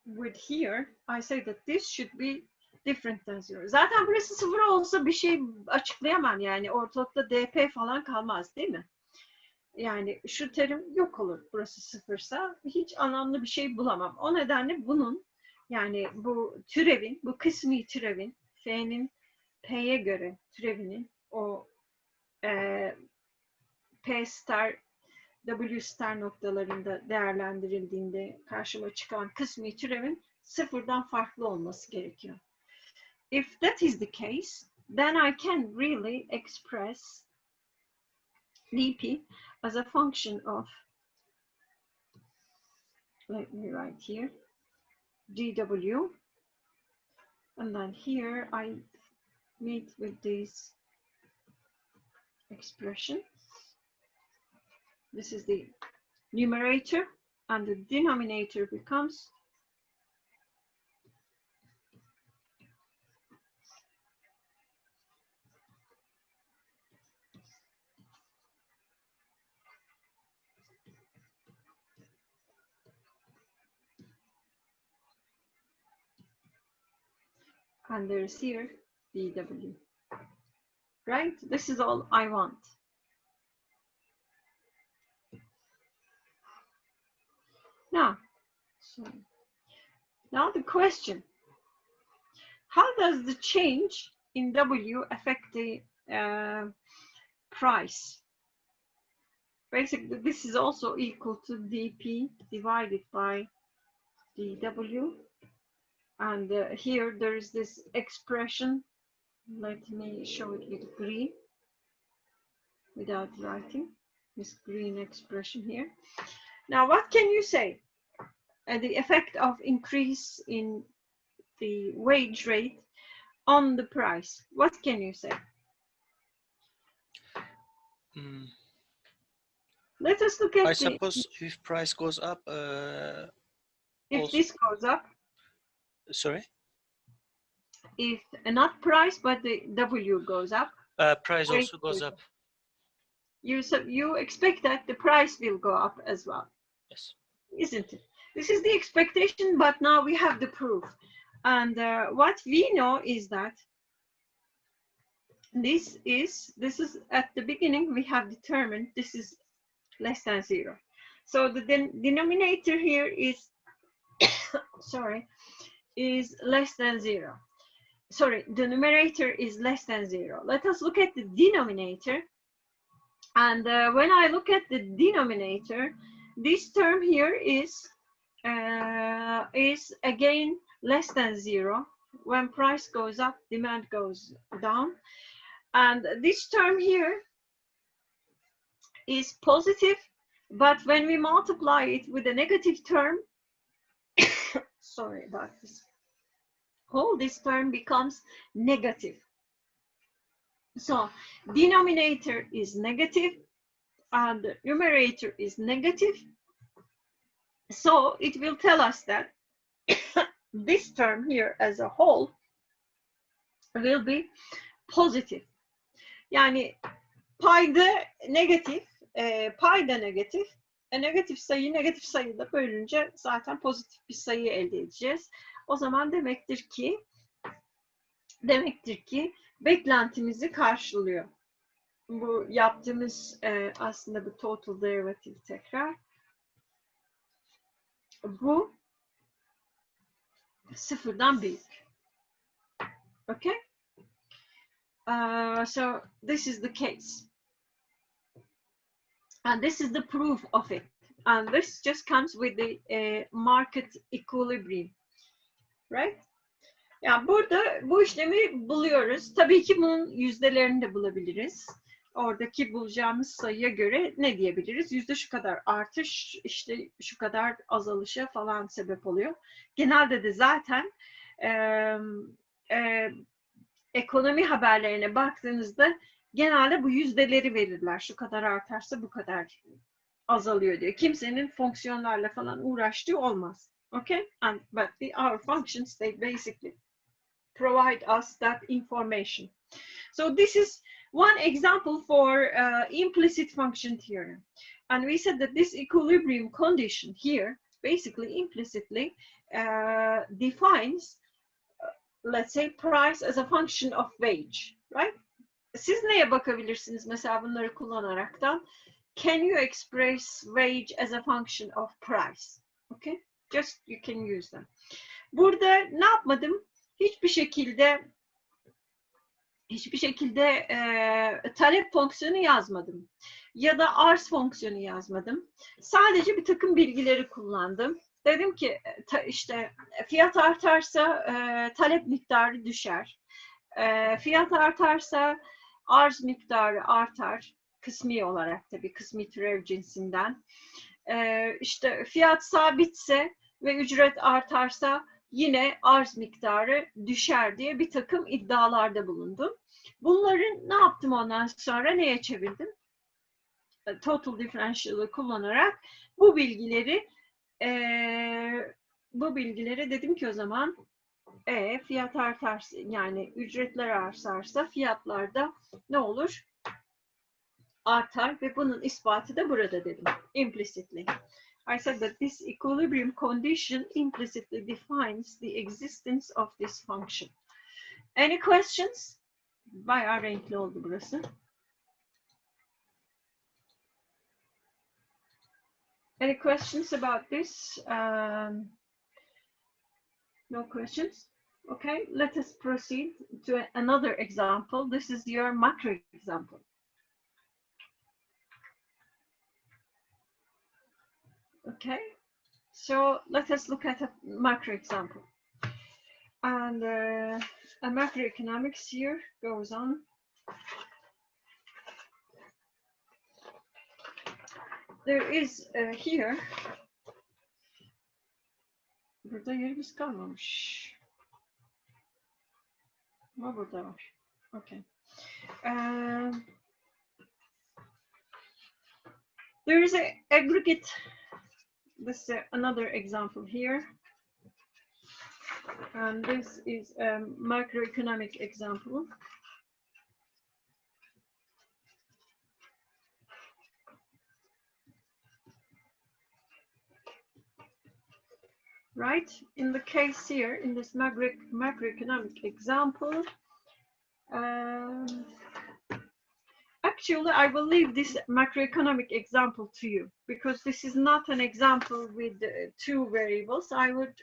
A: with here I say that this should be different than 0. Zaten burası 0 olsa bir şey açıklayamam, yani ortalıkta dp falan kalmaz değil mi? Yani şu terim yok olur burası 0'sa, hiç anlamlı bir şey bulamam. O nedenle bunun, yani bu türevin, bu kısmi türevin, f'nin p'ye göre türevinin o p star w star noktalarında değerlendirildiğinde karşıma çıkan kısmi türevin 0'dan farklı olması gerekiyor. If that is the case, then I can really express dp as a function of, let me write here, dw, and then here I meet with this expression. This is the numerator, and the denominator becomes and there's here dw. Right? This is all I want. Now the question, how does the change in W affect the price? Basically, this is also equal to dp divided by dw, and here there is this expression. Let me show it with green without writing this green expression here. Now what can you say? The effect of increase in the wage rate on the price. What can you say? Let us look at
B: I suppose if price goes up,
A: if
B: also,
A: this goes up,
B: sorry,
A: if not price but the W goes up,
B: price
A: wage
B: also goes up.
A: You expect that the price will go up as well.
B: Yes.
A: Isn't it? This is the expectation, but now we have the proof. And what we know is that this is at the beginning we have determined this is less than 0. So the denominator here is sorry, is less than 0. Sorry, the numerator is less than 0. Let us look at the denominator. And when I look at the denominator, this term here is again less than 0. When price goes up, demand goes down. And this term here is positive, but when we multiply it with a negative term, sorry about this, all this term becomes negative. So denominator is negative and the numerator is negative. So it will tell us that this term here as a whole will be positive. Yani payda negatif, payda negatif. Negatif sayı negatif sayıyla bölünce zaten pozitif bir sayı elde edeceğiz. O zaman demektir ki beklentimizi karşılıyor. Bu yaptığımız aslında bu total derivative tekrar. Bu sıfırdan büyük. Okay? So this is the case. And this is the proof of it. And this just comes with the market equilibrium. Right? Yani burada bu işlemi buluyoruz. Tabii ki bunun yüzdelerini de bulabiliriz. Oradaki bulacağımız sayıya göre ne diyebiliriz? Yüzde şu kadar artış, işte şu kadar azalışa falan sebep oluyor. Genelde de zaten ekonomi haberlerine baktığınızda genelde bu yüzdeleri verirler. Şu kadar artarsa bu kadar azalıyor diyor. Kimsenin fonksiyonlarla falan uğraştığı olmaz. Okay? But our functions, they basically provide us that information. So this is one example for implicit function theorem. And we said that this equilibrium condition here basically implicitly defines, let's say, price as a function of wage, right? Siz neye bakabilirsiniz mesela bunları kullanaraktan? Can you express wage as a function of price? Okay? Just you can use them. Burada ne yapmadım? Hiçbir şekilde talep fonksiyonu yazmadım. Ya da arz fonksiyonu yazmadım. Sadece bir takım bilgileri kullandım. Dedim ki işte fiyat artarsa talep miktarı düşer. Fiyat artarsa arz miktarı artar. Kısmi olarak tabii, kısmi türev cinsinden. İşte fiyat sabitse ve ücret artarsa yine arz miktarı düşer diye bir takım iddialarda bulundum. Bunları ne yaptım ondan sonra? Neye çevirdim? Total Differential'ı kullanarak bu bilgileri dedim ki o zaman fiyat artarsa, yani ücretler artarsa fiyatlar da ne olur? Artar ve bunun ispatı da burada dedim. Implicitly. I said that this equilibrium condition implicitly defines the existence of this function. Any questions? Bayağı renkli oldu burası. Any questions about this? No questions? Okay, let us proceed to another example. This is your macro example. Okay, so let us look at a macro example. And a macroeconomics here goes on. There is here, burada yerimiz kalmamış. Ama burada var. Okay. There is an aggregate. This is another example here. And this is a macroeconomic example. Right? In the case here, in this macroeconomic example, actually, I will leave this macroeconomic example to you because this is not an example with two variables. I would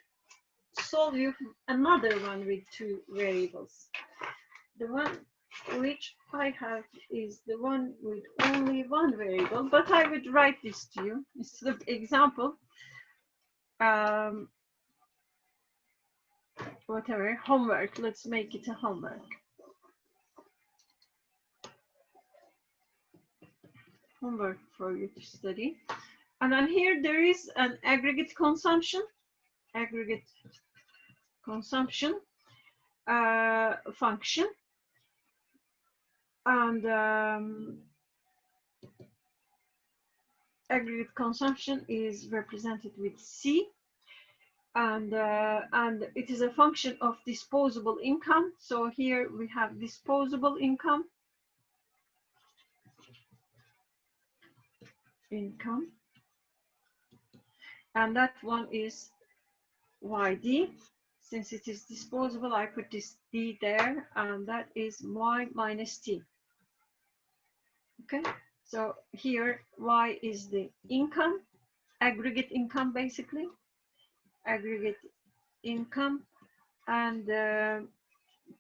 A: solve you another one with two variables. The one which I have is the one with only one variable, but I would write this to you instead of example. Whatever, homework, let's make it a homework. Homework for you to study. And then here there is an aggregate consumption function. And aggregate consumption is represented with C. And it is a function of disposable income. So here we have disposable income. And that one is YD. Since it is disposable, I put this D there, and that is Y minus T. Okay, so here Y is the income, aggregate income basically. Aggregate income, and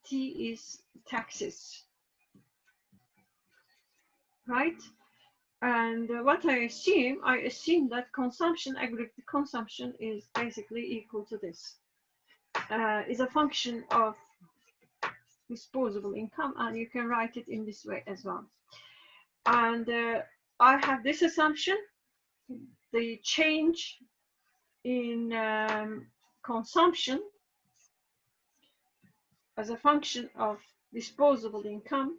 A: T is taxes, right? And what I assume that consumption, aggregate consumption, is basically equal to this. Is a function of disposable income, and you can write it in this way as well. And I have this assumption: the change in consumption as a function of disposable income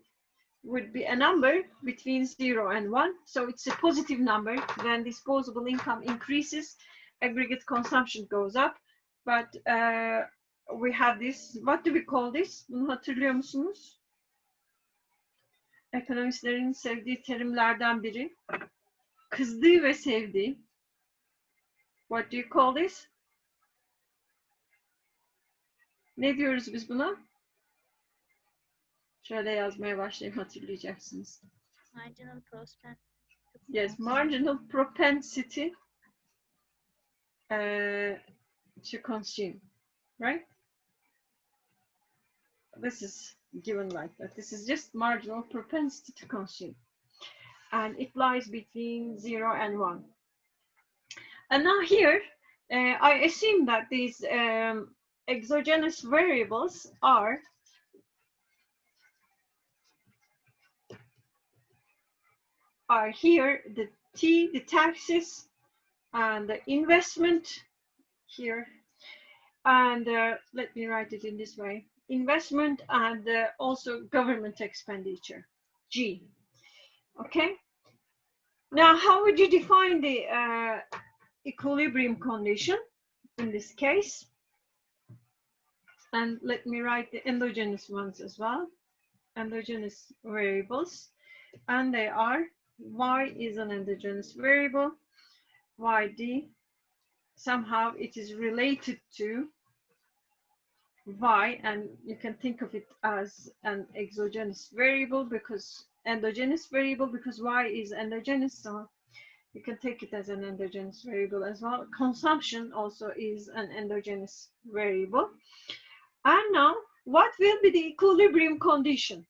A: would be a number between 0 and 1. So it's a positive number. When disposable income increases, aggregate consumption goes up. But we have this, what do we call this? Bunu hatırlıyor musunuz? Ekonomistlerin sevdiği terimlerden biri. Kızdığı ve sevdiği. What do you call this? Ne diyoruz biz buna? Şöyle yazmaya başlayayım, hatırlayacaksınız.
D: Marginal propensity.
A: Yes, marginal propensity to consume, right? This is given like that. This is just marginal propensity to consume. And it lies between 0 and 1. And now here, I assume that these exogenous variables are here, the T, the taxes, and the investment here. And let me write it in this way: investment and also government expenditure, G. Okay. Now, how would you define the equilibrium condition in this case? And let me write the endogenous ones as well, endogenous variables, and they are: Y is an endogenous variable, YD, somehow it is related to Y, and you can think of it as an exogenous variable because endogenous variable, because Y is endogenous, so you can take it as an endogenous variable as well. Consumption also is an endogenous variable. And now, what will be the equilibrium condition?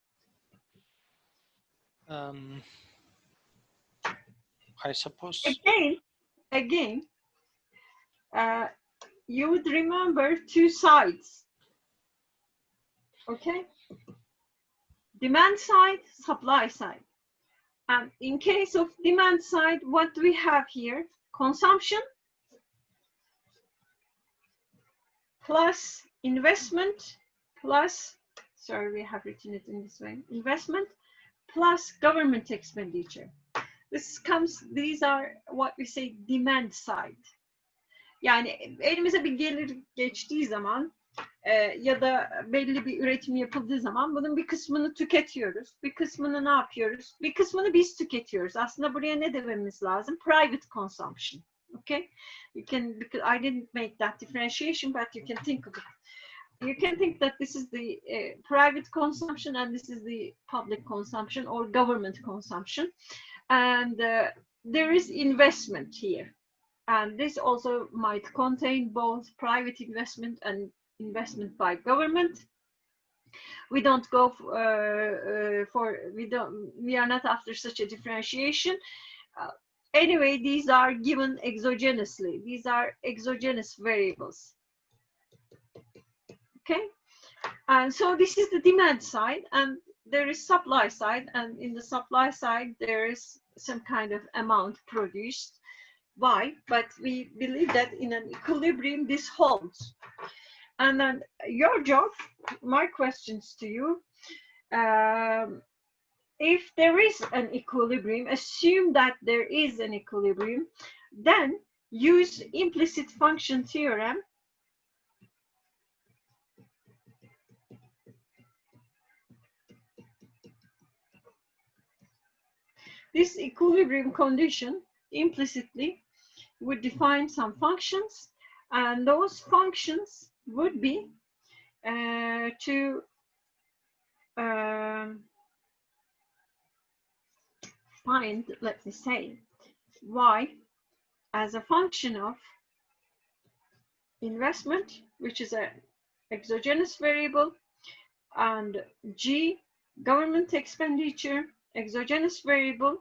B: I suppose
A: Again, you would remember two sides. Okay? Demand side, supply side. And in case of demand side, what do we have here? Consumption plus investment plus sorry, we have written it in this way, investment plus government expenditure. These are what we say demand side. Yani elimize bir gelir geçtiği zaman ya da belli bir üretim yapıldığı zaman bunun bir kısmını tüketiyoruz. Bir kısmını ne yapıyoruz? Bir kısmını biz tüketiyoruz. Aslında buraya ne dememiz lazım? Private consumption. Okay? You can, because I didn't make that differentiation, but you can think of it. You can think that this is the private consumption and this is the public consumption or government consumption. And there is investment here. And this also might contain both private investment and investment by government. We don't go we are not after such a differentiation. Anyway, these are given exogenously. These are exogenous variables. Okay, and so this is the demand side, and there is supply side, and in the supply side there is some kind of amount produced. Why? But we believe that in an equilibrium this holds. And then your job, my questions to you, if there is an equilibrium, assume that there is an equilibrium, then use implicit function theorem this equilibrium condition implicitly would define some functions, and those functions would be to find, let me say, y as a function of investment, which is an exogenous variable, and g, government expenditure, exogenous variable,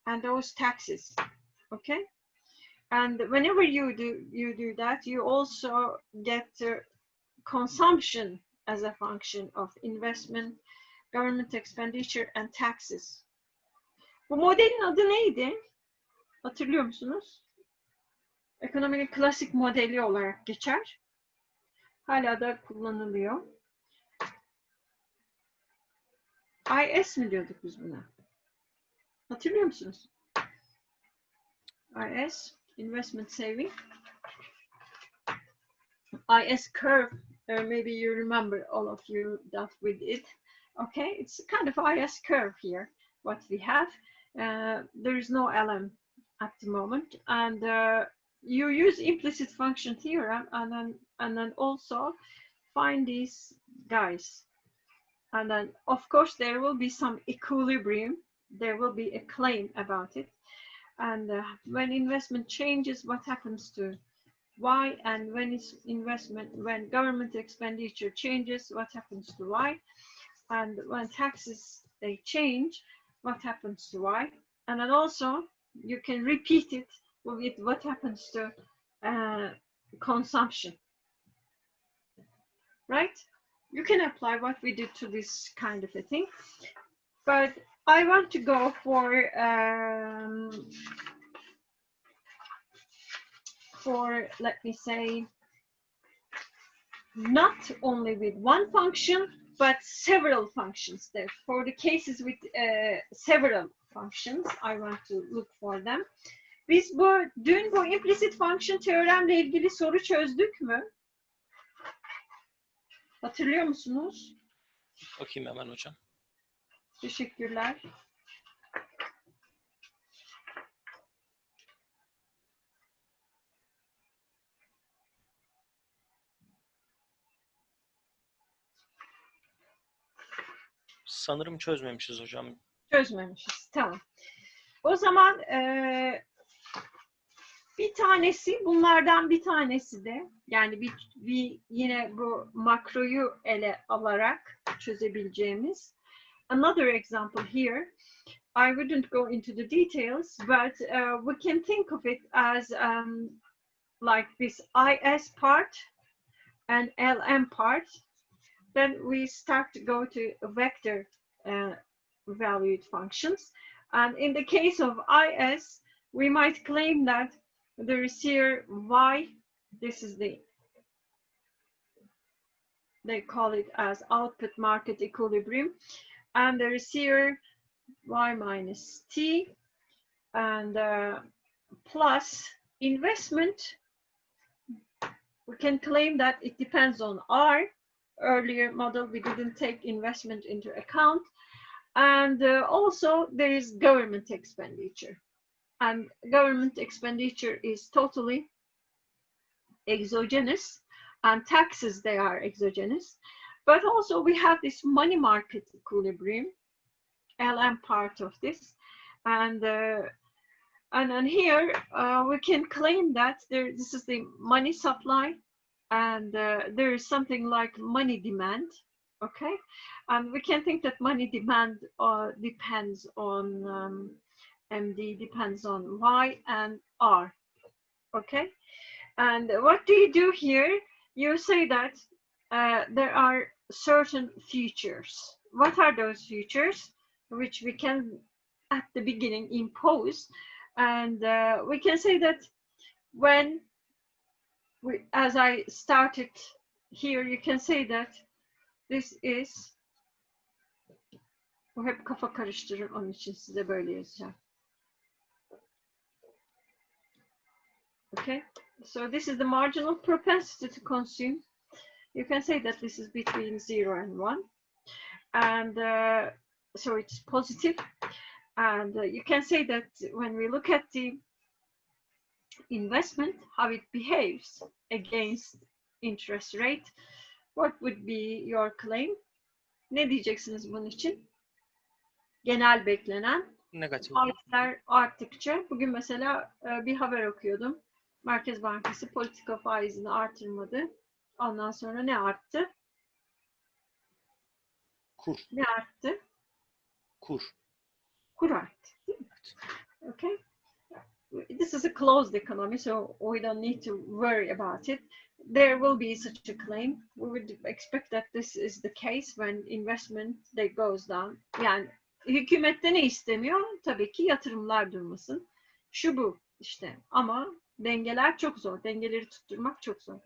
A: and those taxes. Okay, and whenever you do that, you also get consumption as a function of investment, government expenditure, and taxes. Bu modelin adı neydi? Hatırlıyor musunuz? Ekonominin klasik modeli olarak geçer. Hala da kullanılıyor. IS mi diyorduk biz buna? Hatırlıyor musunuz? IS, investment saving. IS curve, maybe you remember, all of you that with it. Okay, it's kind of IS curve here, what we have. There is no LM at the moment, and you use implicit function theorem, and then also find these guys. And then, of course, there will be some equilibrium. There will be a claim about it. And when investment changes, what happens to Y? And when government expenditure changes, what happens to Y? And when taxes, they change, what happens to Y? And then also, you can repeat it with what happens to consumption, right? You can apply what we did to this kind of a thing, but I want to go for let me say, not only with one function, but several functions. There, for the cases with several functions, I want to look for them. Biz dün bu implicit function teoremle ilgili soru çözdük mü? Hatırlıyor musunuz?
B: Bakayım hemen hocam.
A: Teşekkürler.
B: Sanırım çözmemişiz hocam.
A: Çözmemişiz. Tamam. O zaman bir tanesi, bunlardan bir tanesi de, yani bir yine bu makroyu ele alarak çözebileceğimiz. Another example here. I wouldn't go into the details, but we can think of it as like this IS part and LM part. Then we start to go to vector valued functions. And in the case of IS, we might claim that there is here Y, this is the they call it as output market equilibrium. And there is here y minus t and plus investment. We can claim that it depends on R. Earlier model, we didn't take investment into account. And also there is government expenditure. And government expenditure is totally exogenous, and taxes, they are exogenous. But also we have this money market equilibrium, LM part of this. And then here we can claim that this is the money supply, and there is something like money demand, okay? And we can think that money demand depends on MD, depends on Y and R, okay? And what do you do here? You say that there are certain futures. What are those futures? Which we can at the beginning impose. And we can say that when as I started here, you can say that this is, bu hep kafa karıştırır, onun için size böyle yazacağım. Okay, so this is the marginal propensity to consume. You can say that this is between 0 and 1. And so it's positive. And you can say that when we look at the investment, how it behaves against interest rate, what would be your claim? Ne diyeceksiniz bunun için? Genel beklenen
B: Negatif.
A: faizler arttıkça, bugün mesela bir haber okuyordum. Merkez Bankası politika faizini artırmadı. Ondan sonra ne arttı?
B: Kur.
A: Ne arttı?
B: Kur.
A: Kur arttı. Değil mi? Okay. This is a closed economy, so we don't need to worry about it. There will be such a claim. We would expect that this is the case when investment that goes down. Yani hükümette ne istemiyor? Tabii ki yatırımlar durmasın. Şu bu işte. Ama dengeler çok zor. Dengeleri tutturmak çok zor.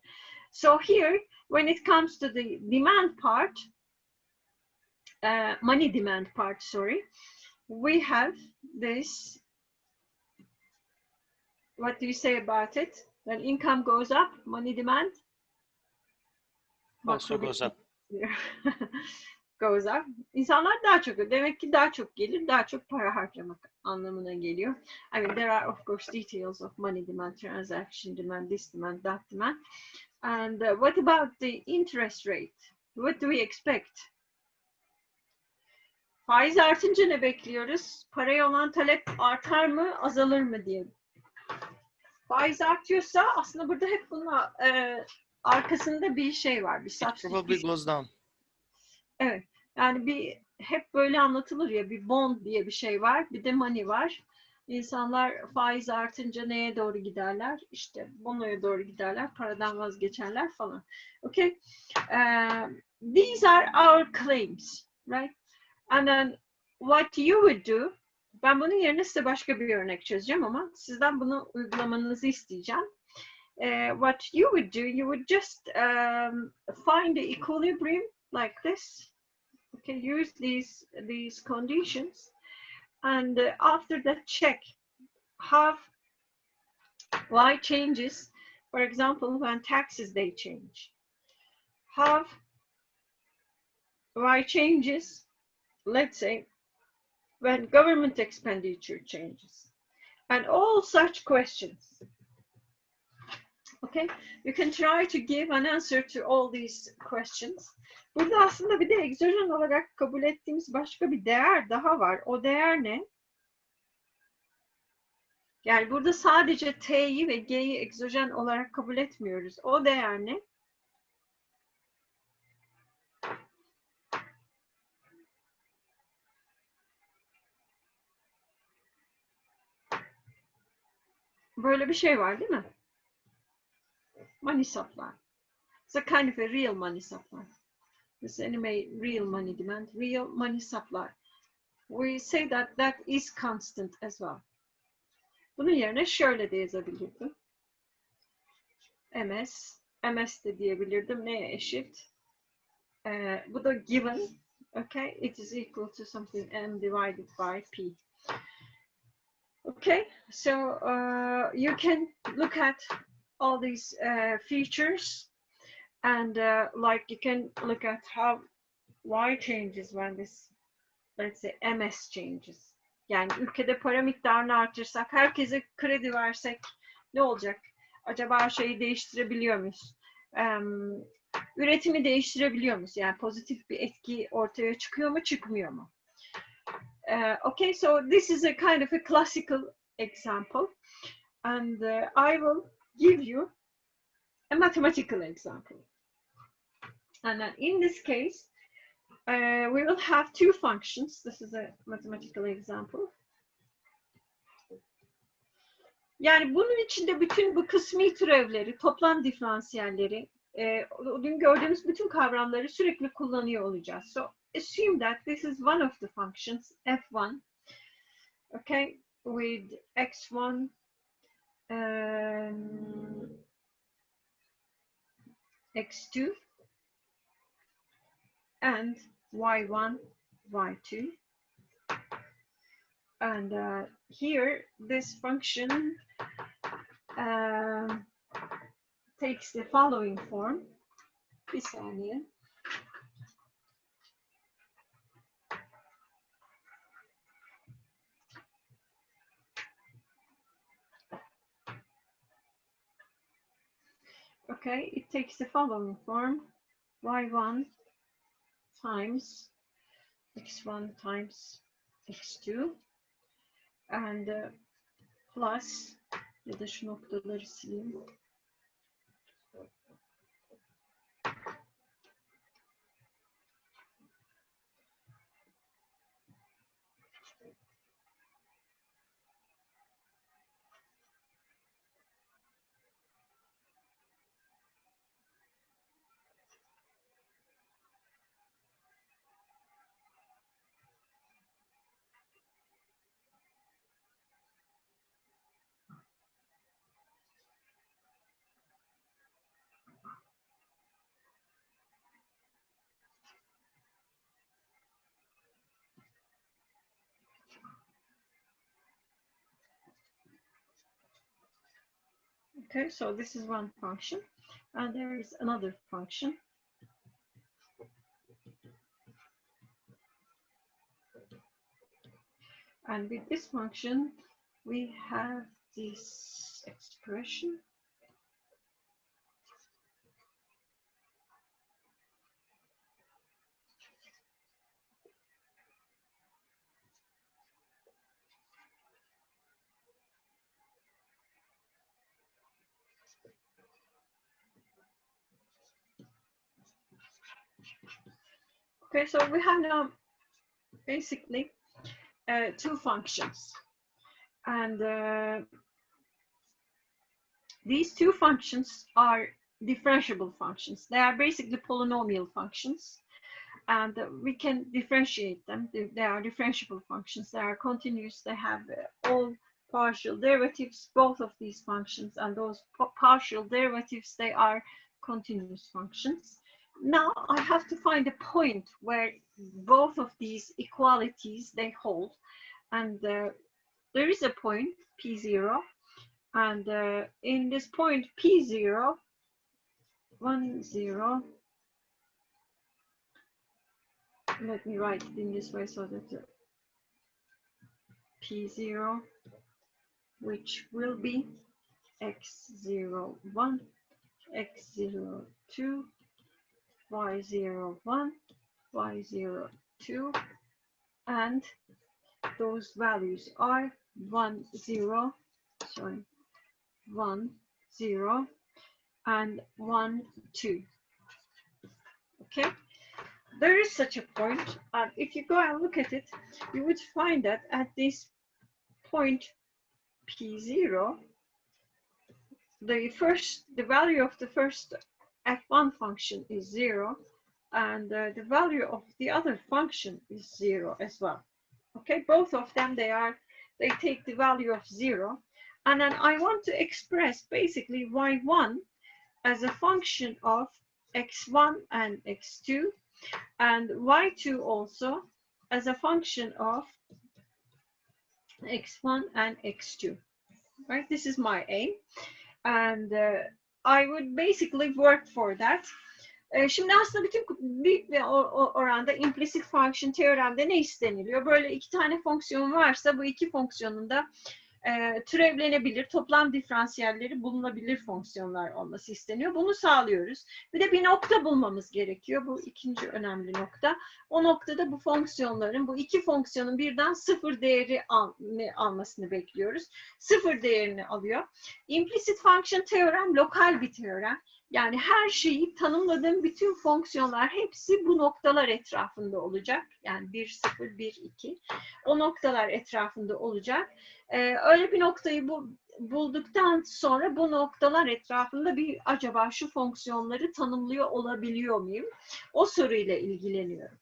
A: So here, when it comes to the demand part, money demand part, sorry, we have this. What do you say about it? When income goes up, money demand
B: Also goes up.
A: Goes up. İnsanlar daha çok, demek ki daha çok gelir, daha çok para harcamak anlamına geliyor. I mean, there are of course details of money demand, transaction demand, this demand, that demand. And what about the interest rate? What do we expect? Faiz artınca ne bekliyoruz? Paraya olan talep artar mı, azalır mı diye. Faiz artıyorsa aslında burada hep bunun arkasında bir şey var. Bir
B: Probably goes down.
A: Evet. Yani hep böyle anlatılır ya, bir bond diye bir şey var. Bir de money var. İnsanlar faiz artınca neye doğru giderler? İşte bonoya doğru giderler. Paradan vazgeçerler falan. Okay. These are our claims. Right? And then what you would do, ben bunun yerine size başka bir örnek çözeceğim ama sizden bunu uygulamanızı isteyeceğim. What you would do, you would just find the equilibrium like this. Okay, use these conditions, and after that check how y changes. For example, when taxes they change, how y changes, let's say, when government expenditure changes, and all such questions. Okay, you can try to give an answer to all these questions. Burada aslında bir de egzojen olarak kabul ettiğimiz başka bir değer daha var. O değer ne? Yani burada sadece T'yi ve G'yi egzojen olarak kabul etmiyoruz. O değer ne? Böyle bir şey var değil mi? Money supply. It's a kind of a real money supply. This anyway, real money demand, real money supply. We say that that is constant as well. Bunun yerine şöyle de yazabilirdim. MS de diyebilirdim. Neye eşit? Bu da given. Okay, it is equal to something m divided by p. Okay, so you can look at all these features, and like you can look at how y changes when this, let's say, ms changes. Yani ülkede para miktarını artırsak, herkese kredi versek ne olacak? Acaba şeyi değiştirebiliyor muyuz? Üretimi değiştirebiliyor muyuz? Yani pozitif bir etki ortaya çıkıyor mu, çıkmıyor mu? Okay, so this is a kind of a classical example, and I will give you a mathematical example. And in this case, we will have two functions. This is a mathematical example. Yani bunun içinde bütün bu kısmi türevleri, toplam diferansiyelleri, dün gördüğümüz bütün kavramları sürekli kullanıyor olacağız. So assume that this is one of the functions, f1, okay, with x1, x2, and y1, y2. And here, this function takes the following form. Bir saniye. Okay, it takes the following form. y1 times x1 times x2 and plus, ya da şu noktaları sileyim. Okay, so this is one function, and there is another function. And with this function, we have this expression. Okay, so we have now basically two functions, and these two functions are differentiable functions. They are basically polynomial functions, and we can differentiate them. They are differentiable functions. They are continuous. They have all partial derivatives, both of these functions, and those partial derivatives, they are continuous functions. Now I have to find a point where both of these equalities, they hold, and there is a point P0, and in this point P0, 1, 0, let me write it in this way so that P0, which will be x0, 1, x0, 2, y0, 1, y0, 2, and those values are 1, 0, sorry, 1, 0, and 1, 2. Okay, there is such a point, and if you go and look at it, you would find that at this point P0, the value of the first f1 function is 0, and the value of the other function is 0 as well. Okay, both of them, they take the value of 0, and then I want to express basically y1 as a function of x1 and x2, and y2 also as a function of x1 and x2, right? This is my aim, and I would basically work for that. Şimdi aslında bütün büyük bir oranda implicit function teoremde ne isteniliyor? Böyle iki tane fonksiyon varsa bu iki fonksiyonun da türevlenebilir, toplam diferansiyelleri bulunabilir fonksiyonlar olması isteniyor. Bunu sağlıyoruz. Bir de bir nokta bulmamız gerekiyor. Bu ikinci önemli nokta. O noktada bu fonksiyonların, bu iki fonksiyonun birden sıfır değeri almasını bekliyoruz. Sıfır değerini alıyor. Implicit function teorem lokal bir teorem. Yani her şeyi tanımladığım bütün fonksiyonlar hepsi bu noktalar etrafında olacak. Yani 1, 0, 1, 2. O noktalar etrafında olacak. Öyle bir noktayı bulduktan sonra bu noktalar etrafında bir acaba şu fonksiyonları tanımlıyor olabiliyor muyum? O soruyla ilgileniyorum.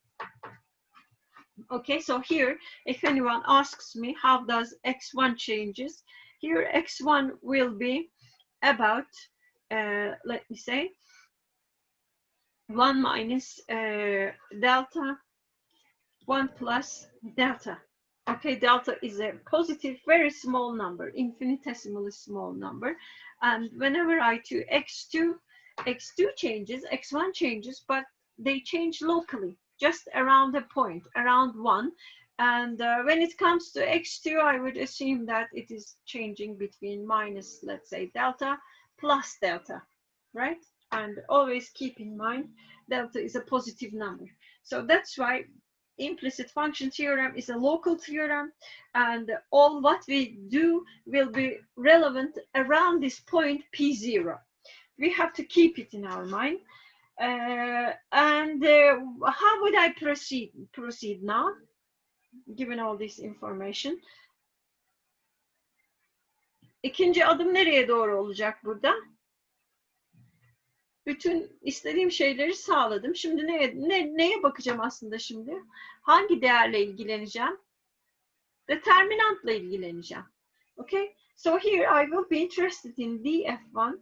A: Okay, so here, if anyone asks me how does x1 changes, here x1 will be about, let me say, 1 minus delta, 1 plus delta. Okay, delta is a positive, very small number, infinitesimally small number. And whenever I do x2 changes, x1 changes, but they change locally, just around a point, around 1. And when it comes to x2, I would assume that it is changing between minus, let's say, delta plus delta, right? And always keep in mind, delta is a positive number. So that's why implicit function theorem is a local theorem, and all what we do will be relevant around this point P0. We have to keep it in our mind. How would I proceed now, given all this information? İkinci adım nereye doğru olacak burada? Bütün istediğim şeyleri sağladım. Şimdi neye bakacağım aslında şimdi? Hangi değerle ilgileneceğim? Determinantla ilgileneceğim. Okay? So here I will be interested in df1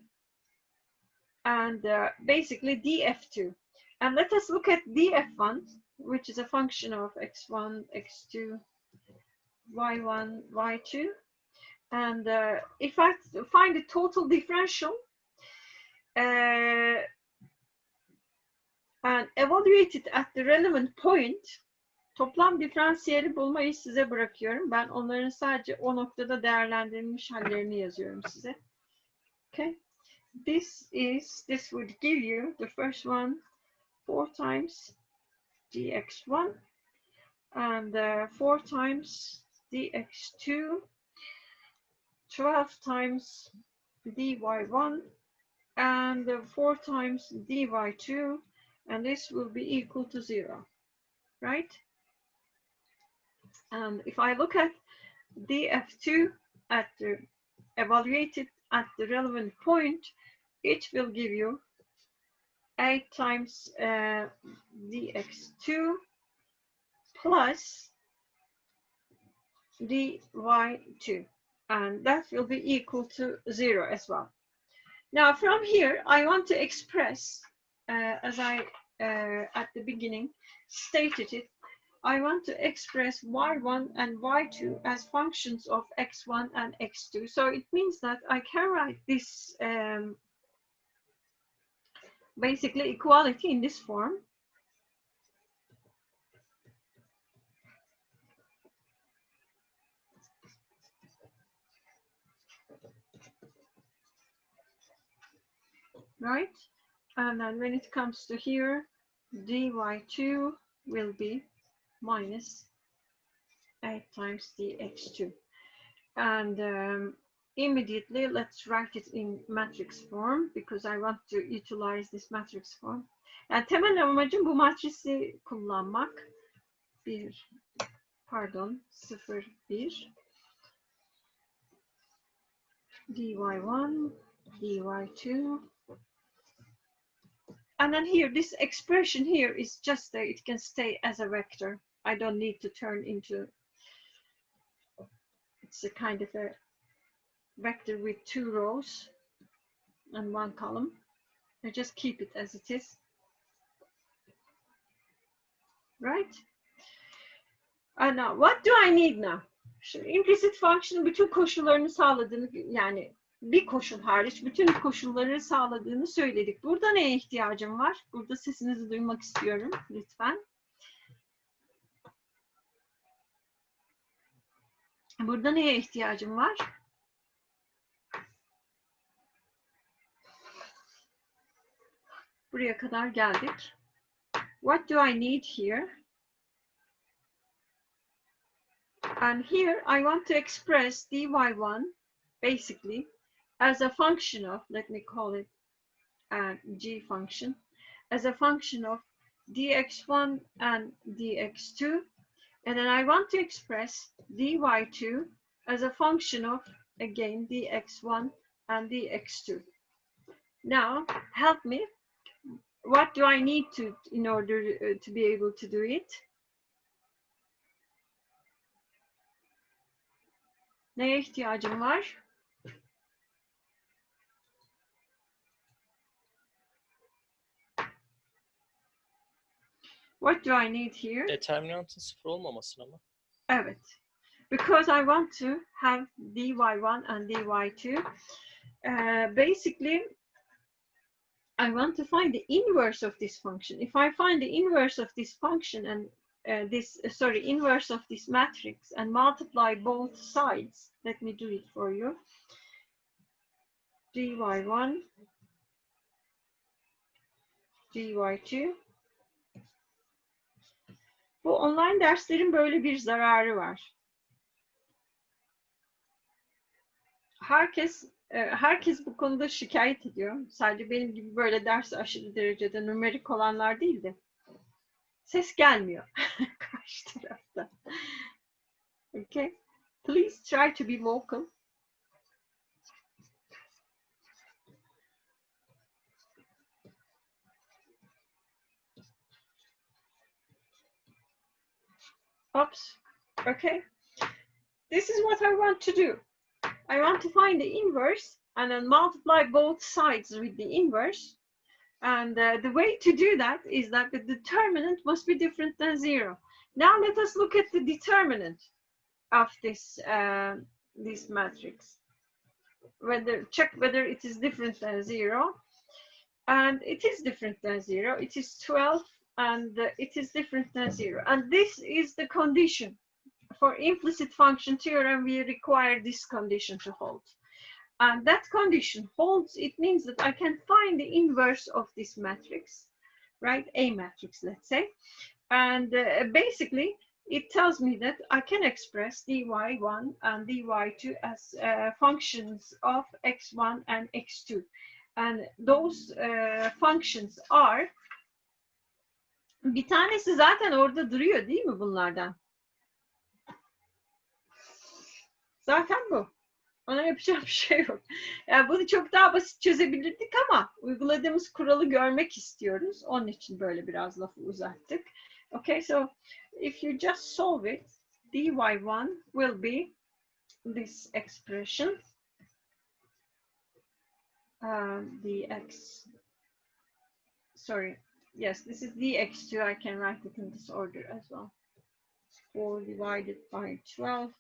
A: and basically df2. And let us look at df1, which is a function of x1, x2, y1, y2. And if I find the total differential, and evaluate it at the relevant point, toplam diferansiyeli bulmayı size bırakıyorum. Ben onların sadece o noktada değerlendirilmiş hallerini yazıyorum size. Okay. This would give you the first one 4 times dx1 and 4 times dx2, 12 times dy1 and 4 times dy2, and this will be equal to 0, right? And if I look at df2 at the evaluated at the relevant point, it will give you 8 times dx2 plus dy2, and that will be equal to 0 as well. Now from here, I want to express, as I at the beginning stated it, I want to express y1 and y2 as functions of x1 and x2. So it means that I can write this basically equality in this form. Right? And then when it comes to here, dy2 will be minus 8 times dx2. And immediately let's write it in matrix form because I want to utilize this matrix form. Yani temel amacım bu matrisi kullanmak. 0, 1 dy1 dy2, and then here this expression here is just there. It can stay as a vector. I don't need to turn into, it's a kind of a vector with 2 rows and 1 column. I just keep it as it is. right? And now, what do I need now? Şimdi implicit function'ın bütün koşullarını sağladığını, yani bir koşul hariç bütün koşulları sağladığını söyledik. Burada neye ihtiyacım var? Burada sesinizi duymak istiyorum lütfen. Burada neye ihtiyacım var? Buraya kadar geldik. What do I need here? And here I want to express dy1 basically as a function of, let me call it a g function, as a function of dx1 and dx2. And then I want to express dy2 as a function of, again, dx1 and dx2. Now, help me. What do I need to in order to be able to do it? Neye ihtiyacım var? What do I need here?
B: Determinantın 0 olmamasına mı?
A: Evet. Because I want to have dy1 and dy2. Basically, I want to find the inverse of this function. If I find the inverse of this function and inverse of this matrix and multiply both sides, let me do it for you. dy1, dy2. Bu online derslerin böyle bir zararı var. Herkes bu konuda şikayet ediyor. Sadece benim gibi böyle ders aşırı derecede nümerik olanlar değil de ses gelmiyor karşı tarafta. Okay, please try to be vocal. Oops. Okay, this is what I want to do. I want to find the inverse and then multiply both sides with the inverse. And the way to do that is that the determinant must be different than 0. Now let us look at the determinant of this this matrix. Check whether it is different than 0. And it is different than 0. It is 12 and it is different than 0. And this is the condition. For implicit function theorem, we require this condition to hold. And that condition holds, it means that I can find the inverse of this matrix, right? A matrix, let's say. And basically, it tells me that I can express dy1 and dy2 as functions of x1 and x2. And those functions are, bir tanesi zaten orada duruyor değil mi bunlardan? Zaten bu. Ona yapacağım bir şey yok. Yani bunu çok daha basit çözebilirdik ama uyguladığımız kuralı görmek istiyoruz. Onun için böyle biraz lafı uzattık. Okay, so if you just solve it, dy1 will be this expression. Yes, this is dx2. I can write it in this order as well. 4 divided by 12,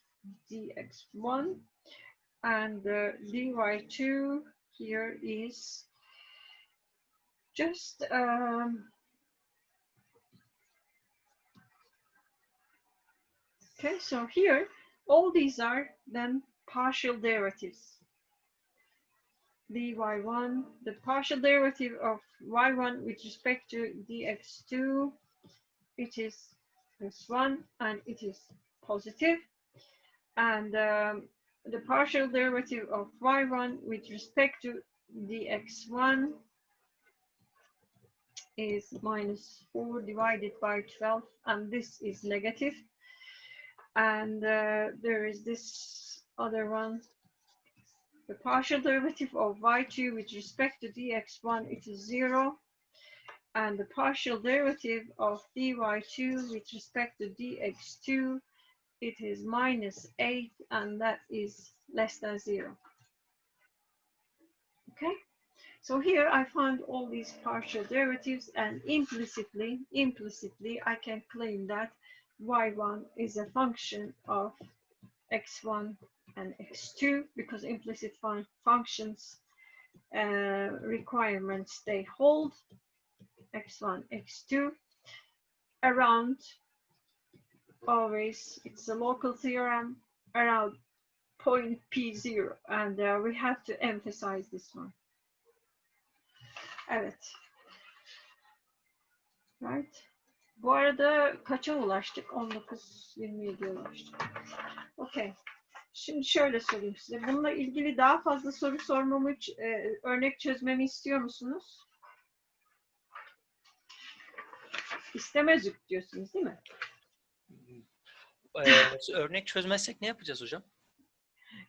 A: dx1. And dy2 here is just okay, so here all these are then partial derivatives. dy1, the partial derivative of y1 with respect to dx2, it is +1 and it is positive. And the partial derivative of y1 with respect to dx1 is -4 divided by 12, and this is negative. And there is this other one. The partial derivative of y2 with respect to dx1, it is 0. And the partial derivative of dy2 with respect to dx2, it is -8, and that is less than 0. Okay, So here I find all these partial derivatives, and implicitly I can claim that y1 is a function of x1 and x2, because implicit functions requirements, they hold x1, x2 around, always, it's a local theorem, around point P0, and we have to emphasize this one. Evet. Right. Bu arada kaça ulaştık? 19-27'ye ulaştık. Okay. Şimdi şöyle sorayım size. Bununla ilgili daha fazla soru sormamı, örnek çözmemi istiyor musunuz? İstemezdik diyorsunuz değil mi?
B: Örnek çözmezsek ne yapacağız hocam?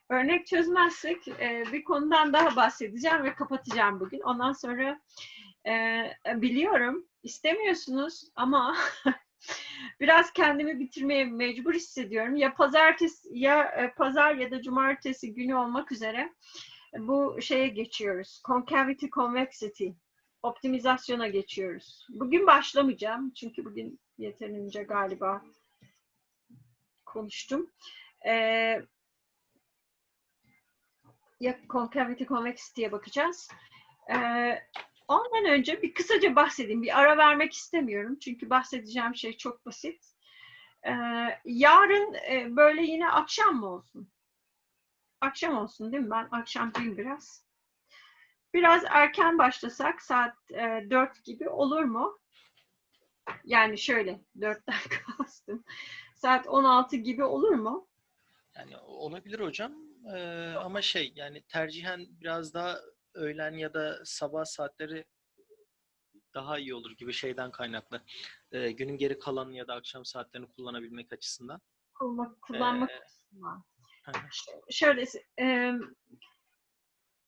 A: Örnek çözmezsek bir konudan daha bahsedeceğim ve kapatacağım bugün. Ondan sonra biliyorum istemiyorsunuz ama biraz kendimi bitirmeye mecbur hissediyorum. Ya pazar ya da cumartesi günü olmak üzere bu şeye geçiyoruz. Concavity convexity optimizasyona geçiyoruz. Bugün başlamayacağım çünkü bugün yeterince galiba konuştum. Ya concavity convexity'ye bakacağız. Ondan önce bir kısaca bahsedeyim. Bir ara vermek istemiyorum. Çünkü bahsedeceğim şey çok basit. Yarın böyle yine akşam mı olsun? Akşam olsun değil mi? Ben akşamcıyım biraz. Biraz erken başlasak saat 4 gibi olur mu? Yani şöyle 4'ten kastım. Saat 16 gibi olur mu?
B: Yani olabilir hocam. Ama yani tercihen biraz daha öğlen ya da sabah saatleri daha iyi olur gibi şeyden kaynaklı. Günün geri kalanını ya da akşam saatlerini kullanabilmek açısından.
A: Kullanmak açısından. Şöyle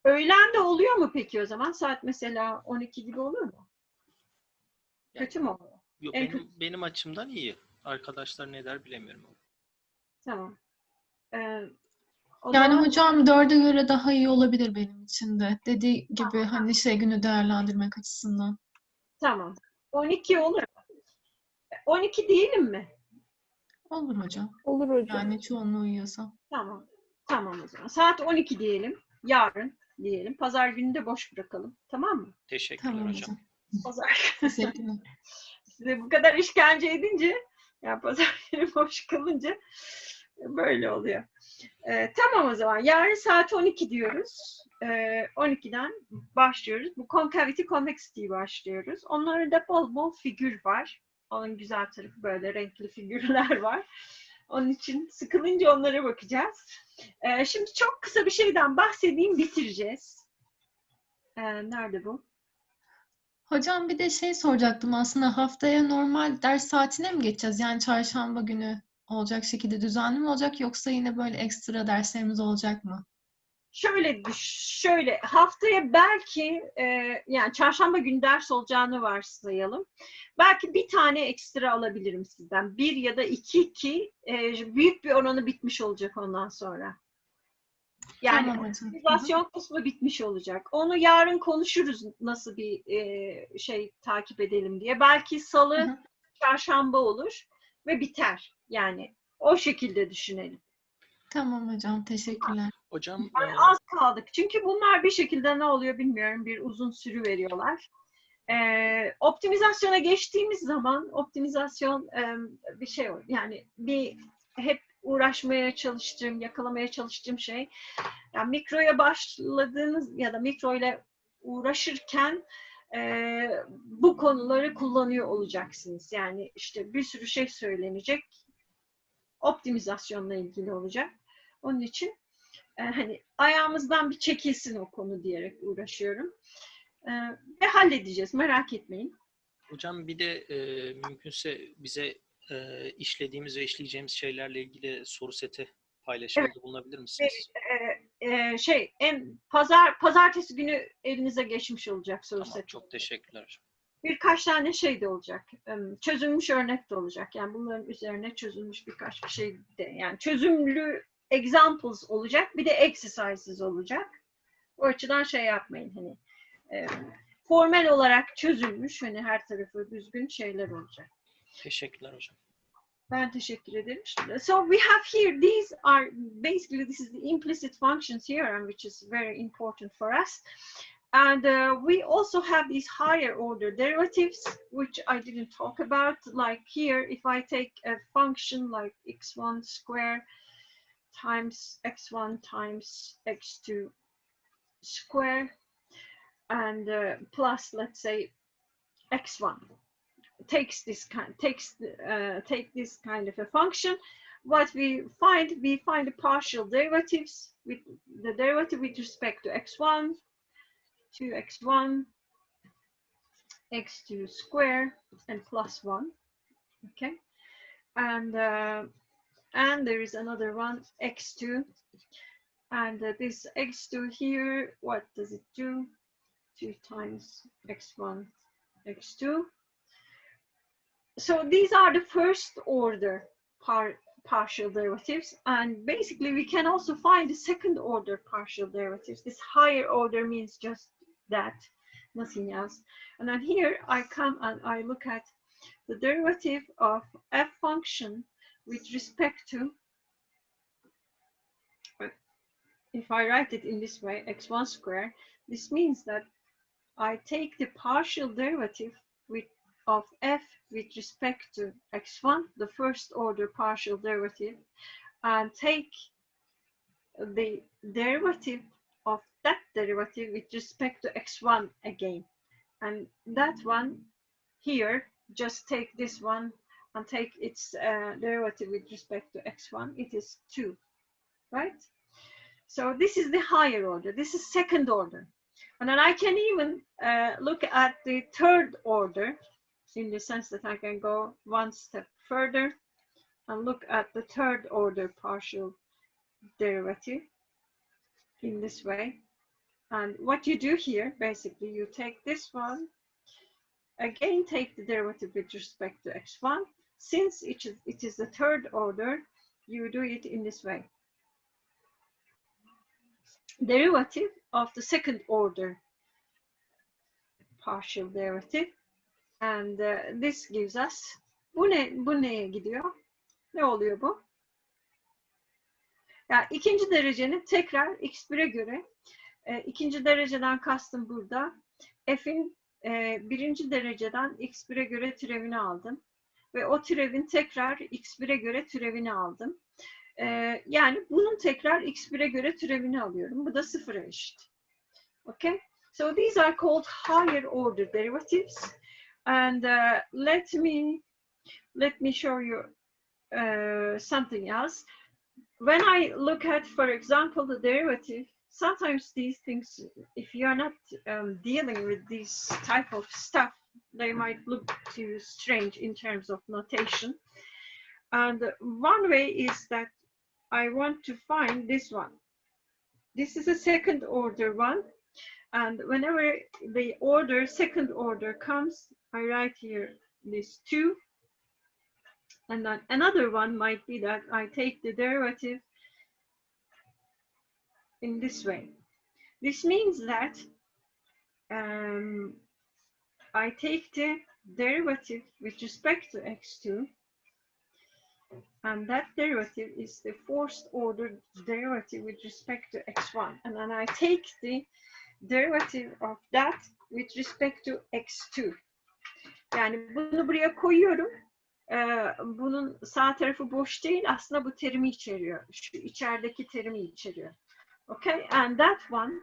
A: öğlen de oluyor mu peki o zaman? Saat mesela 12 gibi olur mu?
B: Yani,
A: kötü mü oluyor?
B: Yok, benim açımdan iyi. Arkadaşlar ne der bilemiyorum.
A: Tamam. O
C: Yani
A: zaman
C: hocam 4'e göre daha iyi olabilir benim için de. Dediği gibi hani günü değerlendirmek açısından.
A: tamam. 12 olur mu? 12 diyelim mi?
C: Olur hocam.
E: Olur hocam.
C: Yani çoğunluğu uyuyorsa.
A: Tamam. Tamam o zaman. Saat 12 diyelim. Yarın diyelim. Pazar günü de boş bırakalım. Tamam mı?
B: Teşekkürler
C: Tamam
B: hocam.
C: hocam.
A: Pazar.
C: Teşekkürler.
A: Size bu kadar işkence edince, ya pazar günü boş kalınca böyle oluyor. Tamam o zaman. Yarın saat 12 diyoruz. 12'den başlıyoruz. Bu concavity convexity'yi başlıyoruz. Onlarda bol bol figür var. Onun güzel tarafı böyle renkli figürler var. Onun için sıkılınca onlara bakacağız. Şimdi çok kısa bir şeyden bahsedeyim, bitireceğiz. Nerede bu?
C: Hocam bir de soracaktım aslında, haftaya normal ders saatine mi geçeceğiz? Yani çarşamba günü olacak şekilde düzenli mi olacak, yoksa yine böyle ekstra derslerimiz olacak mı?
A: Şöyle haftaya belki yani çarşamba günü ders olacağını varsayalım. Belki bir tane ekstra alabilirim sizden. 1 ya da 2 ki büyük bir oranı bitmiş olacak ondan sonra. Yani
C: Tamam hocam.
A: optimizasyon kısmı bitmiş olacak. Onu yarın konuşuruz, nasıl bir takip edelim diye. Belki salı, çarşamba olur ve biter. Yani o şekilde düşünelim.
C: Tamam hocam, teşekkürler.
B: Hocam
A: Az kaldık. Çünkü bunlar bir şekilde ne oluyor bilmiyorum. Bir uzun sürü veriyorlar. Optimizasyona geçtiğimiz zaman optimizasyon bir şey oluyor. Yani hep uğraşmaya çalıştığım, yakalamaya çalıştığım şey. Yani mikroya başladığınız ya da mikro ile uğraşırken bu konuları kullanıyor olacaksınız. Yani işte bir sürü şey söylenecek. Optimizasyonla ilgili olacak. Onun için hani ayağımızdan bir çekilsin o konu diyerek uğraşıyorum. Ve halledeceğiz, merak etmeyin.
B: hocam bir de mümkünse bize işlediğimiz ve işleyeceğimiz şeylerle ilgili soru seti paylaşımında bulunabilir misiniz?
A: Pazartesi günü elinize geçmiş olacak soru
B: Tamam,
A: seti.
B: çok teşekkürler hocam.
A: Birkaç tane şey de olacak. Çözülmüş örnek de olacak. Yani bunların üzerine çözülmüş birkaç bir şey de. Yani çözümlü examples olacak. Bir de exercises olacak. O açıdan yapmayın hani. Formel olarak çözülmüş, hani her tarafı düzgün şeyler olacak.
B: Teşekkürler hocam.
A: Ben teşekkür ederim. So we have here, these are basically, this is the implicit function theorem, which is very important for us. And we also have these higher order derivatives, which I didn't talk about. Like here, if I take a function like x1 square times x1 times x2 square, and plus, let's say, x1. Take this kind of a function. What we find the partial derivatives with the derivative with respect to x1, 2x1, x2 square, and plus 1. Okay, and there is another one, x2, and this x2 here, what does it do? 2 times x1, x2. So these are the first order partial derivatives, and basically we can also find the second order partial derivatives. This higher order means just that, nothing else. And then here I come and I look at the derivative of f function with respect to, if I write it in this way, x1 square, this means that I take the partial derivative of f with respect to x1, the first order partial derivative, and take the derivative of that derivative with respect to x1 again. And that one here, just take this one and take its derivative with respect to x1, it is 2, right? So this is the higher order, this is second order. And then I can even look at the third order, in the sense that I can go one step further and look at the third order partial derivative in this way. And what you do here, basically, you take this one, again take the derivative with respect to x1. Since it is the third order, you do it in this way. Derivative of the second order partial derivative. And this gives us, bu neye gidiyor? Ne oluyor bu? Yani ikinci derecenin tekrar x1'e göre, ikinci dereceden kastım burada, f'in birinci dereceden x1'e göre türevini aldım. Ve o türevin tekrar x1'e göre türevini aldım. Yani bunun tekrar x1'e göre türevini alıyorum. Bu da sıfıra eşit. Okay? So these are called higher order derivatives. And let me show you something else. When I look at, for example, the derivative, sometimes these things, if you are not dealing with this type of stuff, they might look too strange in terms of notation. And one way is that I want to find this one. This is a second order one. And whenever the order, second order comes, I write here this 2. And then another one might be that I take the derivative in this way. This means that I take the derivative with respect to x2, and that derivative is the first order derivative with respect to x1. And then I take the derivative of that with respect to x2. Yani bunu buraya koyuyorum. Bunun sağ tarafı boş değil. Aslında bu terimi içeriyor. Şu içerideki terimi içeriyor. Okay, and that one,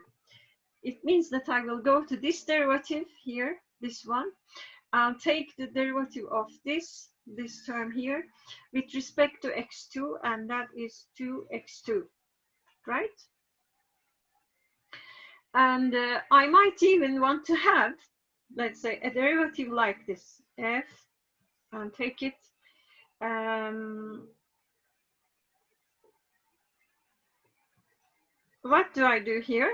A: it means that I will go to this derivative here, this one, and take the derivative of this term here with respect to x2, and that is 2x2, right? And I might even want to have, let's say, a derivative like this, f, and take it, what do I do here?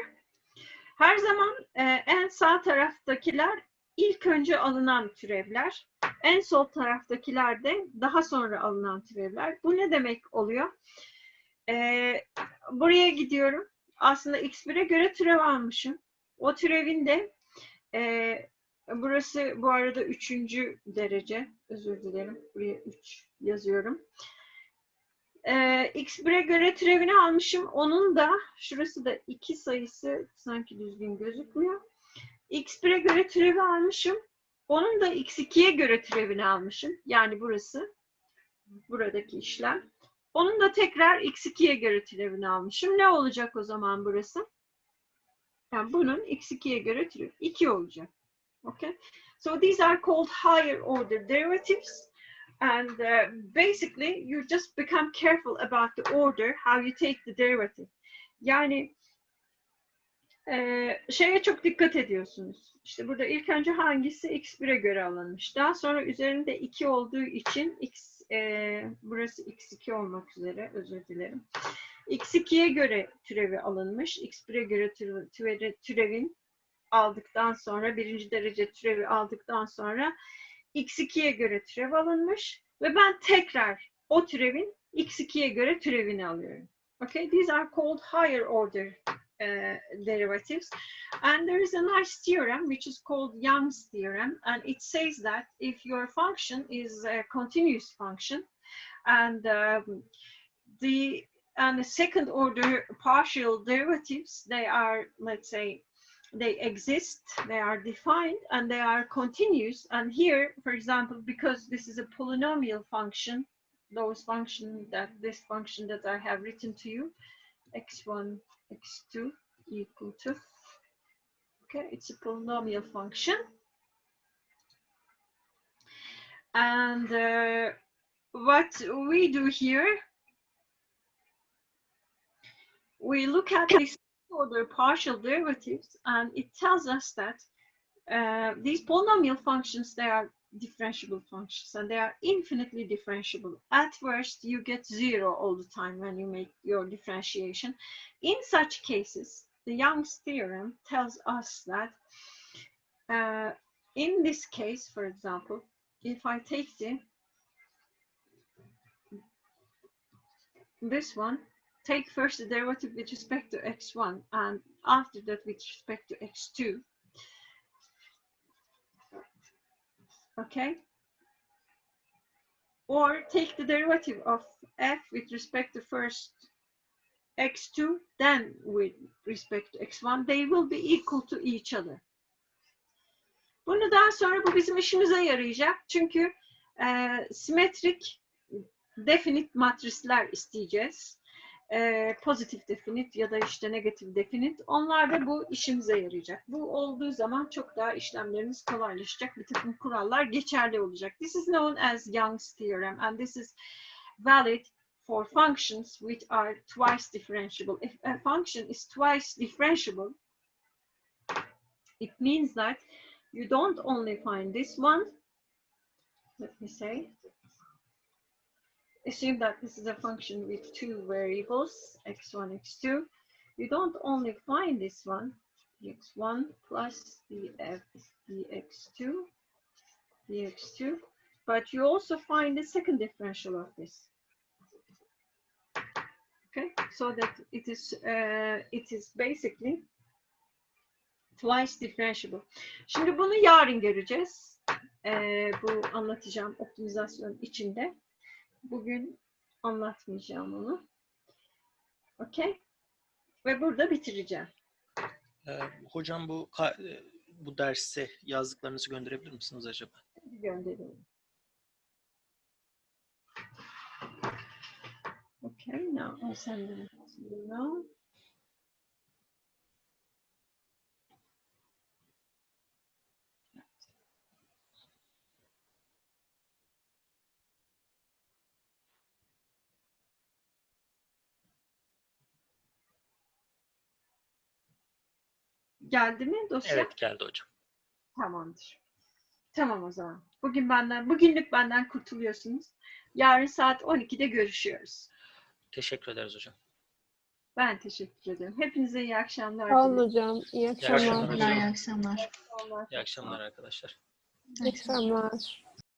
A: Her zaman en sağ taraftakiler ilk önce alınan türevler, en sol taraftakiler de daha sonra alınan türevler. Bu ne demek oluyor? Buraya gidiyorum. Aslında x1'e göre türev almışım. O türevin de Burası bu arada 3. derece. Özür dilerim. Buraya 3 yazıyorum. X1'e göre türevini almışım. Onun da şurası da 2 sayısı sanki düzgün gözükmüyor. X1'e göre türevi almışım. Onun da X2'ye göre türevini almışım. Yani burası. Buradaki işlem. Onun da tekrar X2'ye göre türevini almışım. Ne olacak o zaman burası? Yani bunun X2'ye göre türevi 2 olacak. Okay? So these are called higher order derivatives. And basically, you just become careful about the order, how you take the derivative. Yani şeye çok dikkat ediyorsunuz. İşte burada ilk önce hangisi X1'e göre alınmış. Daha sonra üzerinde 2 olduğu için burası X2 olmak üzere, özür dilerim. X2'ye göre türevi alınmış. X1'e göre türevin aldıktan sonra, 1. derece türevi aldıktan sonra X2'ye göre türev alınmış ve ben tekrar o türevin X2'ye göre türevini alıyorum. Okay, these are called higher order derivatives. And there is a nice theorem which is called Young's theorem, and it says that if your function is a continuous function and the second order partial derivatives, they are, let's say, they exist, they are defined, and they are continuous. And here, for example, because this is a polynomial function, this function that I have written to you, x1, x2 equal to, okay, it's a polynomial function. And what we do here, we look at these order partial derivatives, and it tells us that these polynomial functions, they are differentiable functions, and they are infinitely differentiable. At worst, you get 0 all the time when you make your differentiation. In such cases, the Young's theorem tells us that in this case, for example, if I take this one, take first the derivative with respect to x1 and after that with respect to x2. Okay? Or take the derivative of f with respect to first x2, then with respect to x1. They will be equal to each other. Bunu daha sonra bu bizim işimize yarayacak. Çünkü simetrik definite matrisler isteyeceğiz. Pozitif definit ya da işte negatif definit. Onlar da bu işimize yarayacak. Bu olduğu zaman çok daha işlemlerimiz kolaylaşacak. Bir takım kurallar geçerli olacak. This is known as Young's theorem, and this is valid for functions which are twice differentiable. If a function is twice differentiable, it means that you don't only find this one. Let me say, assume that this is a function with 2 variables, x1, x2. You don't only find this one, dx1 plus df dx2, but you also find the second differential of this. Okay, so that it is basically twice differentiable. Şimdi bunu yarın göreceğiz. Bu anlatacağım optimizasyon içinde. Bugün anlatmayacağım onu. Okay. Ve burada bitireceğim.
B: Hocam bu derse yazdıklarınızı gönderebilir misiniz acaba?
A: Gönderelim. Okay, now I'll send them to you now. Geldi mi dosya?
B: Evet, geldi hocam.
A: Tamamdır. Tamam o zaman. Bugünlük benden kurtuluyorsunuz. Yarın saat 12'de görüşüyoruz.
E: Teşekkür ederiz hocam.
A: Ben teşekkür ederim. Hepinize iyi akşamlar.
F: Sağ olun hocam. İyi akşamlar.
B: akşamlar hocam.
C: İyi akşamlar.
B: İyi akşamlar arkadaşlar.
F: İyi akşamlar.